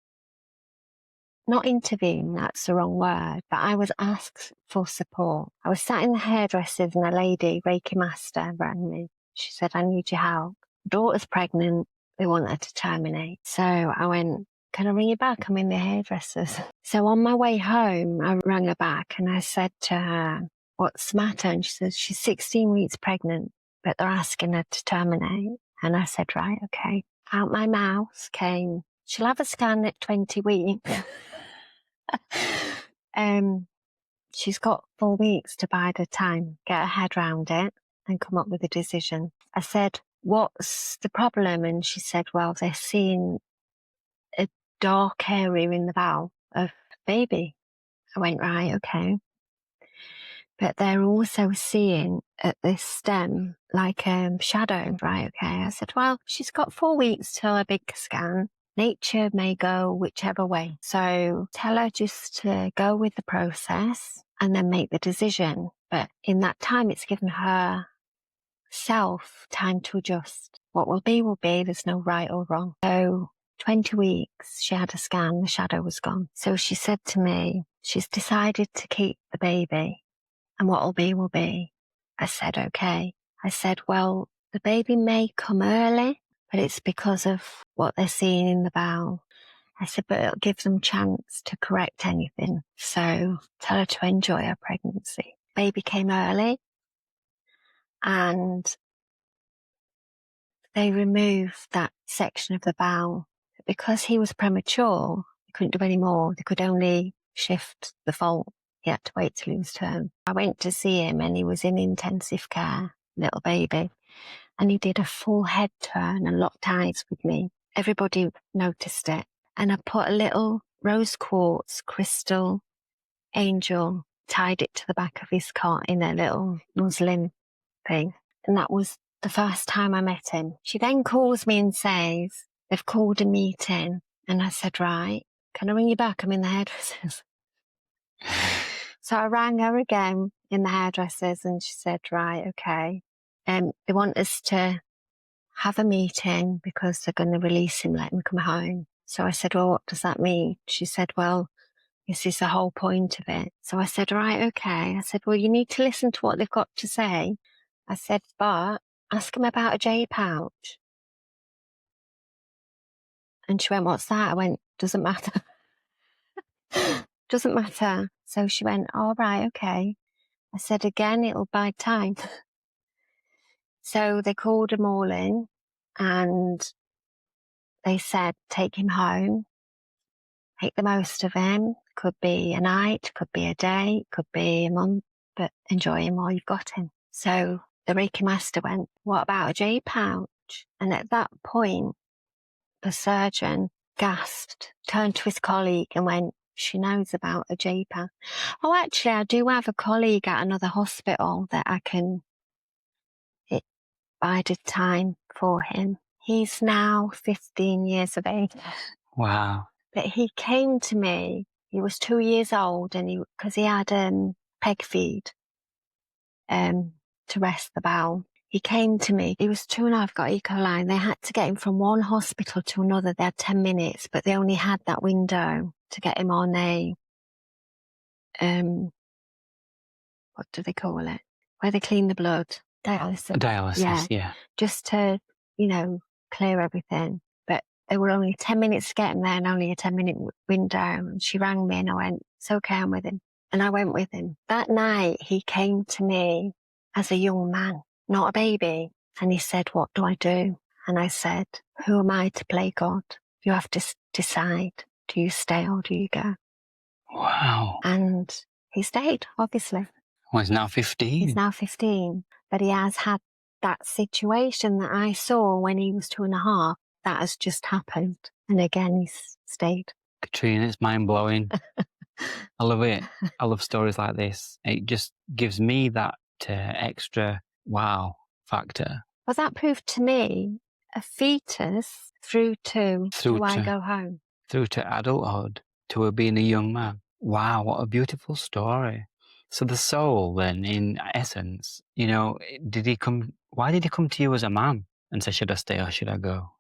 not intervene, that's the wrong word, but I was asked for support. I was sat in the hairdressers and a lady, Reiki master, rang me. She said, I need your help. Daughter's pregnant. They want her to terminate. So I went, can I ring you back? I'm in the hairdressers. So on my way home, I rang her back and I said to her, what's the matter? And she says, she's 16 weeks pregnant, but they're asking her to terminate. And I said, right, okay. Out my mouth came, she'll have a scan at 20 weeks. She's got 4 weeks to bide her time, get her head round it and come up with a decision. I said, what's the problem? And she said, well, they're seeing a dark area in the bowel of baby. I went, right, okay. But they're also seeing at this stem like a shadow, right, okay. I said, well, she's got 4 weeks till a big scan. Nature may go whichever way. So tell her just to go with the process and then make the decision. But in that time, it's given her self time to adjust. What will be, there's no right or wrong. So 20 weeks, she had a scan, the shadow was gone. So she said to me, she's decided to keep the baby and what will be. I said, okay. I said, well, the baby may come early, but it's because of what they're seeing in the bowel. I said, but it'll give them chance to correct anything. So tell her to enjoy her pregnancy. Baby came early and they removed that section of the bowel. Because he was premature, they couldn't do any more. They could only shift the fault. He had to wait till he was term. I went to see him and he was in intensive care, little baby. And he did a full head turn and locked eyes with me. Everybody noticed it. And I put a little rose quartz crystal angel, tied it to the back of his cot in a little muslin thing. And that was the first time I met him. She then calls me and says, they've called a meeting. And I said, right, can I ring you back? I'm in the hairdressers. So I rang her again in the hairdressers and she said, right, okay. They want us to have a meeting because they're going to release him, let him come home. So I said, well, what does that mean? She said, well, this is the whole point of it. So I said, right, okay. I said, well, you need to listen to what they've got to say. I said, but ask them about a J pouch. And she went, what's that? I went, doesn't matter. Doesn't matter. So she went, all right, okay. I said, again, it'll bide time. So they called them all in and they said, take him home, make the most of him. Could be a night, could be a day, could be a month, but enjoy him while you've got him. So the Reiki master went, what about a J pouch? And at that point, the surgeon gasped, turned to his colleague and went, she knows about a JPA. Oh, actually, I do have a colleague at another hospital that I can bide a time for him. He's now 15 years of age. Wow. But he came to me, he was 2 years old, and because he had peg feed to rest the bowel. He came to me, he was 2.5, got E. coli, and they had to get him from one hospital to another. They had 10 minutes, but they only had that window to get him on a, what do they call it? Where they clean the blood. Dialysis. Dialysis, yeah. Just to, clear everything. But they were only 10 minutes to get him there and only a 10-minute window. And she rang me and I went, it's okay, I'm with him. And I went with him. That night, he came to me as a young man, not a baby. And he said, what do I do? And I said, who am I to play God? You have to decide. Do you stay or do you go? Wow. And he stayed, obviously. Well, he's now 15. He's now 15. But he has had that situation that I saw when he was 2.5. That has just happened. And again, he's stayed. Catrina, it's mind-blowing. I love it. I love stories like this. It just gives me that extra wow factor. Well, that proved to me a fetus through to I go home. Through to adulthood, to being a young man. Wow, what a beautiful story. So the soul then, in essence, why did he come to you as a man and say, should I stay or should I go?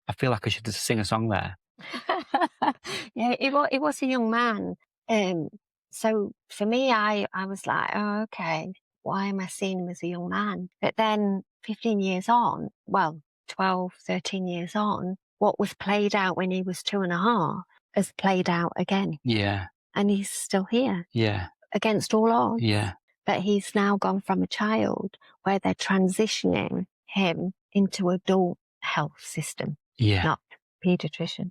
I feel like I should just sing a song there. Yeah, it was a young man. So for me, I was like, oh, okay, why am I seeing him as a young man? But then 15 years on, 12, 13 years on, what was played out when he was 2.5 has played out again. Yeah. And he's still here. Yeah. Against all odds. Yeah. But he's now gone from a child where they're transitioning him into adult health system. Yeah. Not paediatrician.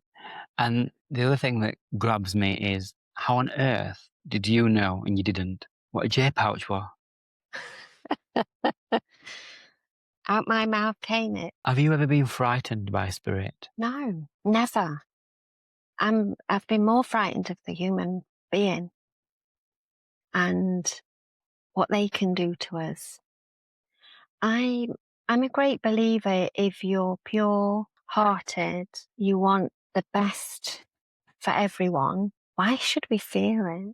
And the other thing that grabs me is, how on earth did you know and you didn't what a J-pouch was? Out my mouth came it. Have you ever been frightened by spirit? No, never. I've been more frightened of the human being and what they can do to us. I'm a great believer, if you're pure-hearted, you want the best for everyone, why should we fear it?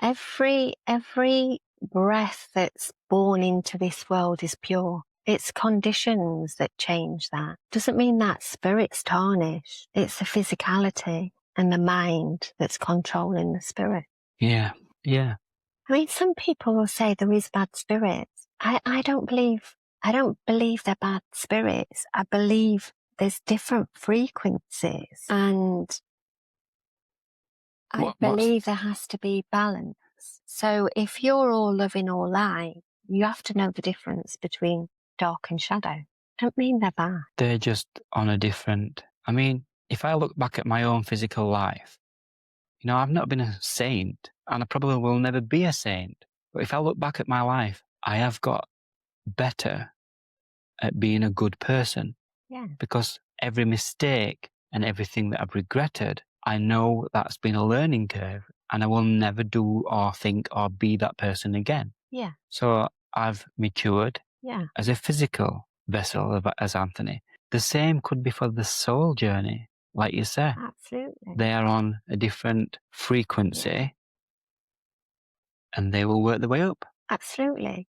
Every breath that's born into this world is pure. It's conditions that change that. Doesn't mean that spirit's tarnished. It's the physicality and the mind that's controlling the spirit. Yeah, yeah. I mean, some people will say there is bad spirits. I don't believe they're bad spirits. I believe there's different frequencies, and I believe there has to be balance. So if you're all loving or light, you have to know the difference between dark and shadow. Don't mean they're bad. They're just on a different... I mean, if I look back at my own physical life, I've not been a saint, and I probably will never be a saint. But if I look back at my life, I have got better at being a good person. Yeah. Because every mistake and everything that I've regretted, I know that's been a learning curve, and I will never do or think or be that person again. Yeah. So I've matured as a physical vessel as Anthony. The same could be for the soul journey, like you say. Absolutely. They are on a different frequency, and they will work their way up. Absolutely.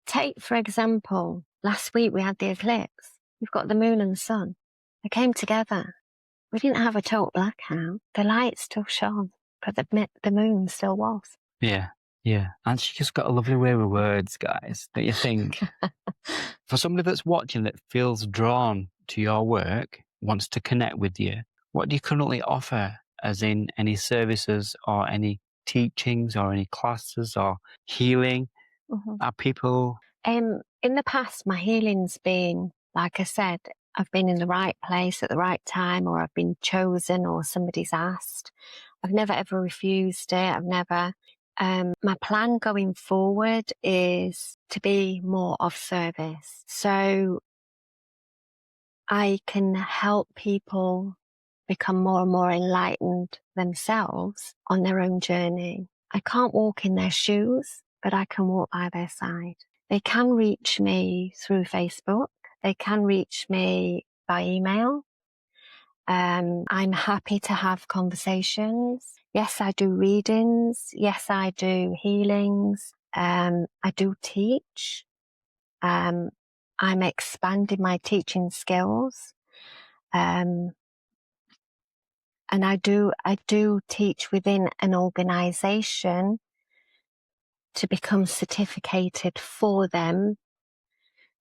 Take, for example, last week we had the eclipse. You've got the moon and the sun. They came together. We didn't have a total blackout. The light still shone, but the moon still was. Yeah, yeah. And she just got a lovely way with words, guys, that you think. For somebody that's watching that feels drawn to your work, wants to connect with you, what do you currently offer, as in any services or any teachings or any classes or healing? Mm-hmm. Are people... In the past, my healing's been, like I said, I've been in the right place at the right time, or I've been chosen, or somebody's asked. I've never ever refused it. I've never... my plan going forward is to be more of service. So I can help people become more and more enlightened themselves on their own journey. I can't walk in their shoes, but I can walk by their side. They can reach me through Facebook. They can reach me by email. I'm happy to have conversations. Yes, I do readings. Yes, I do healings. I do teach. I'm expanding my teaching skills. And I do teach within an organization to become certificated for them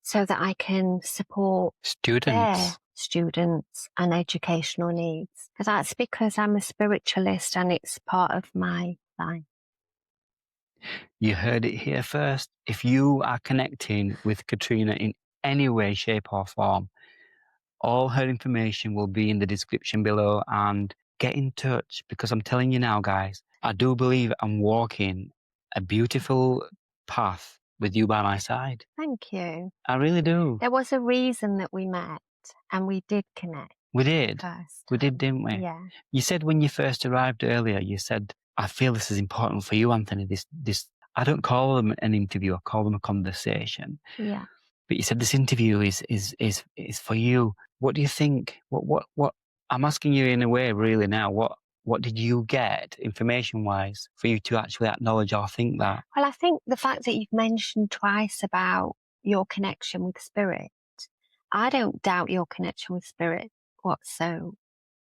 so that I can support their students and educational needs. That's because I'm a spiritualist and it's part of my life. You heard it here first. If you are connecting with Catrina in any way, shape or form, all her information will be in the description below, and get in touch, because I'm telling you now, guys, I do believe I'm walking a beautiful path with you by my side. Thank you. I really do. There was a reason that we met and we did connect. We did. First. We did, didn't we? Yeah. You said when you first arrived earlier, you said, I feel this is important for you, Anthony. This I don't call them an interview, I call them a conversation. Yeah. But you said this interview is for you. What do you think? What I'm asking you in a way really now, what did you get information wise for you to actually acknowledge or think that? Well, I think the fact that you've mentioned twice about your connection with spirit, I don't doubt your connection with spirit whatsoever.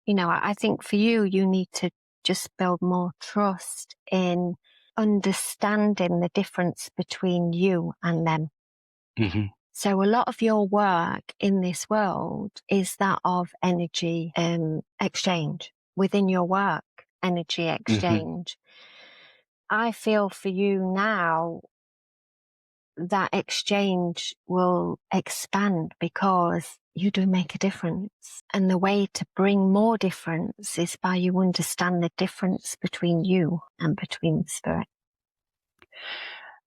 You know, I think for you, you need to just build more trust in understanding the difference between you and them. Mm-hmm. So a lot of your work in this world is that of energy exchange. Within your work, energy exchange. Mm-hmm. I feel for you now that exchange will expand because you do make a difference. And the way to bring more difference is by you understand the difference between you and between spirit.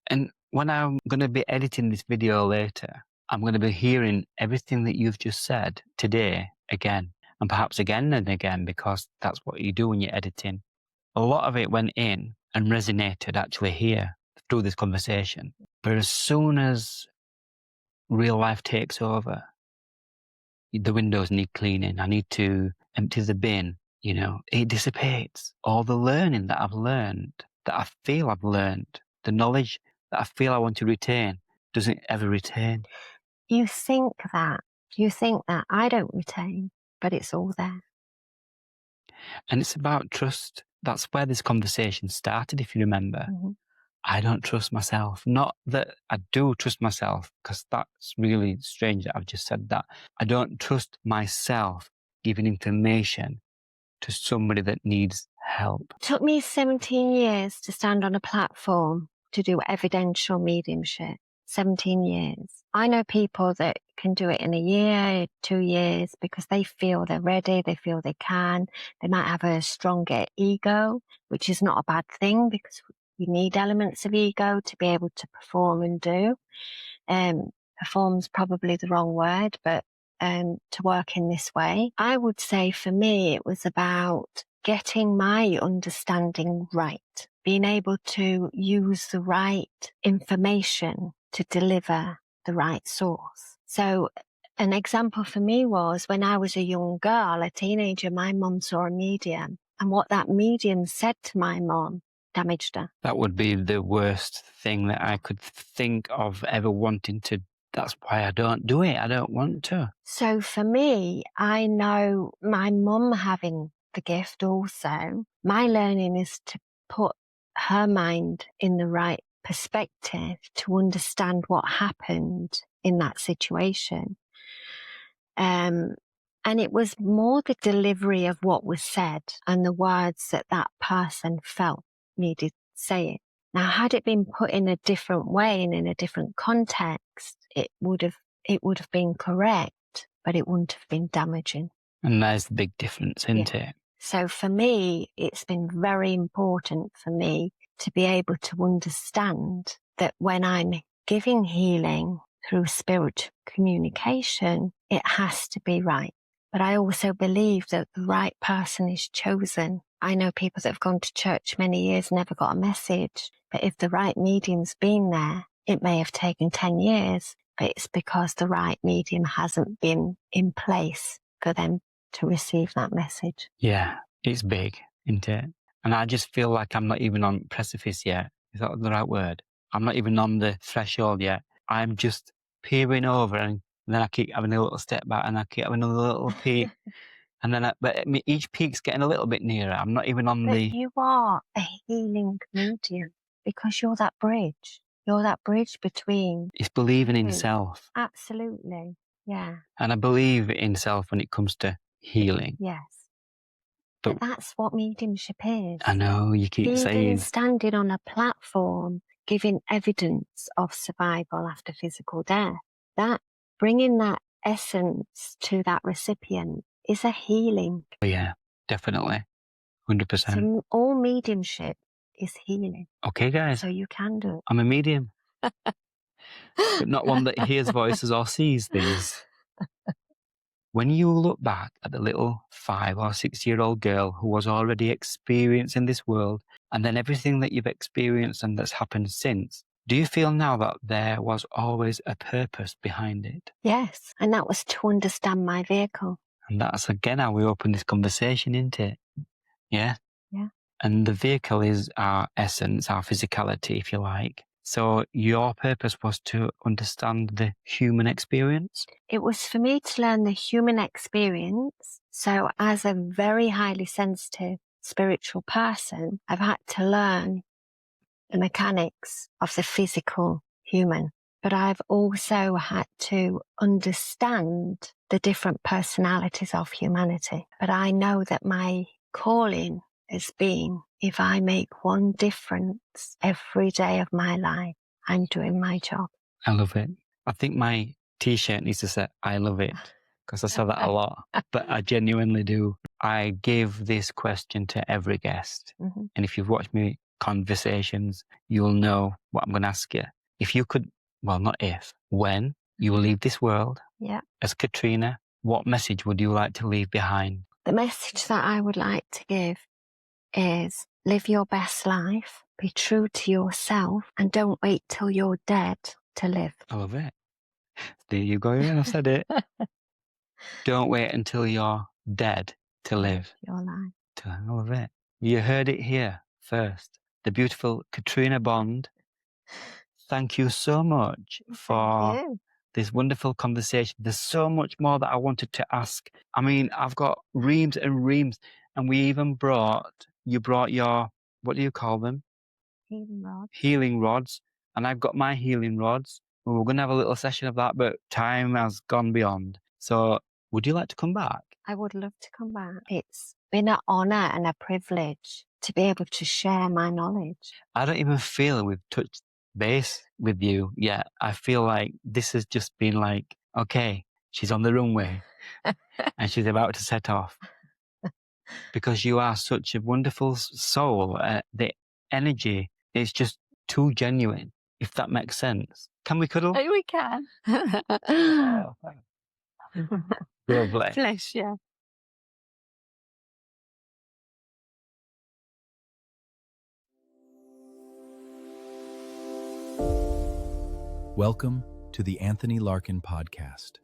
And when I'm going to be editing this video later, I'm going to be hearing everything that you've just said today again, and perhaps again and again, because that's what you do when you're editing. A lot of it went in and resonated actually here through this conversation. But as soon as real life takes over, the windows need cleaning, I need to empty the bin, you know, it dissipates. All the learning that I've learned, that I feel I've learned, the knowledge that I feel I want to retain, doesn't ever retain. You think that. I don't retain, but it's all there. And it's about trust. That's where this conversation started, if you remember. Mm-hmm. I don't trust myself. Not that I do trust myself, because that's really strange that I've just said that. I don't trust myself giving information to somebody that needs help. It took me 17 years to stand on a platform to do evidential mediumship. 17 years. I know people that can do it in a year, 2 years, because they feel they're ready, they feel they can. They might have a stronger ego, which is not a bad thing because you need elements of ego to be able to perform and do. Perform's probably the wrong word, but to work in this way. I would say for me, it was about getting my understanding right, being able to use the right information to deliver the right source. So an example for me was when I was a young girl, a teenager, my mum saw a medium, and what that medium said to my mum damaged her. That would be the worst thing that I could think of ever wanting to. That's why I don't do it. I don't want to. So for me, I know my mum having the gift also, my learning is to put her mind in the right perspective to understand what happened in that situation. And it was more the delivery of what was said and the words that that person felt needed saying. Now, had it been put in a different way and in a different context, it would have been correct, but it wouldn't have been damaging. And there's the big difference, isn't it? So for me, it's been very important for me to be able to understand that when I'm giving healing through spiritual communication, it has to be right. But I also believe that the right person is chosen. I know people that have gone to church many years, never got a message. But if the right medium's been there, it may have taken 10 years, but it's because the right medium hasn't been in place for them to receive that message. Yeah, it's big, isn't it? And I just feel like I'm not even on precipice yet. Is that the right word? I'm not even on the threshold yet. I'm just peering over, and then I keep having a little step back, and I keep having a little peek. And then each peak's getting a little bit nearer. I'm not even on But you are a healing medium because you're that bridge. You're that bridge between. It's believing in self. Absolutely. Yeah. And I believe in self when it comes to healing. Yes. But that's what mediumship is. I know, you keep saying. Standing on a platform, giving evidence of survival after physical death. That, bringing that essence to that recipient is a healing. Yeah, definitely. 100%. So all mediumship is healing. Okay, guys. So you can do it. I'm a medium. But not one that hears voices or sees things. When you look back at the little 5 or 6-year-old girl who was already experiencing this world, and then everything that you've experienced and that's happened since, do you feel now that there was always a purpose behind it? Yes, and that was to understand my vehicle. And that's again how we open this conversation, isn't it? Yeah? Yeah. And the vehicle is our essence, our physicality, if you like. So your purpose was to understand the human experience? It was for me to learn the human experience. So as a very highly sensitive spiritual person, I've had to learn the mechanics of the physical human. But I've also had to understand the different personalities of humanity. But I know that my calling has been, if I make one difference every day of my life, I'm doing my job. I love it. I think my t-shirt needs to say, I love it, because I say that a lot, but I genuinely do. I give this question to every guest. Mm-hmm. And if you've watched me conversations, you'll know what I'm going to ask you. If you could, well, not if, when you will leave this world, as Catrina, what message would you like to leave behind? The message that I would like to give is live your best life, be true to yourself, and don't wait till you're dead to live. I love it. There you go, I said it. Don't wait until you're dead to live your life. I love it. You heard it here first. The beautiful Catrina Bond. Thank you so much for this wonderful conversation. There's so much more that I wanted to ask. I mean, I've got reams and reams, and you brought your, what do you call them? Healing rods. Healing rods. And I've got my healing rods. We're going to have a little session of that, but time has gone beyond. So would you like to come back? I would love to come back. It's been an honour and a privilege to be able to share my knowledge. I don't even feel we've touched base with you yet. I feel like this has just been like, okay, she's on the runway and she's about to set off. Because you are such a wonderful soul. The energy is just too genuine, if that makes sense. Can we cuddle? We can. Oh, lovely. Bless you. Welcome to the Anthony Larkin Podcast.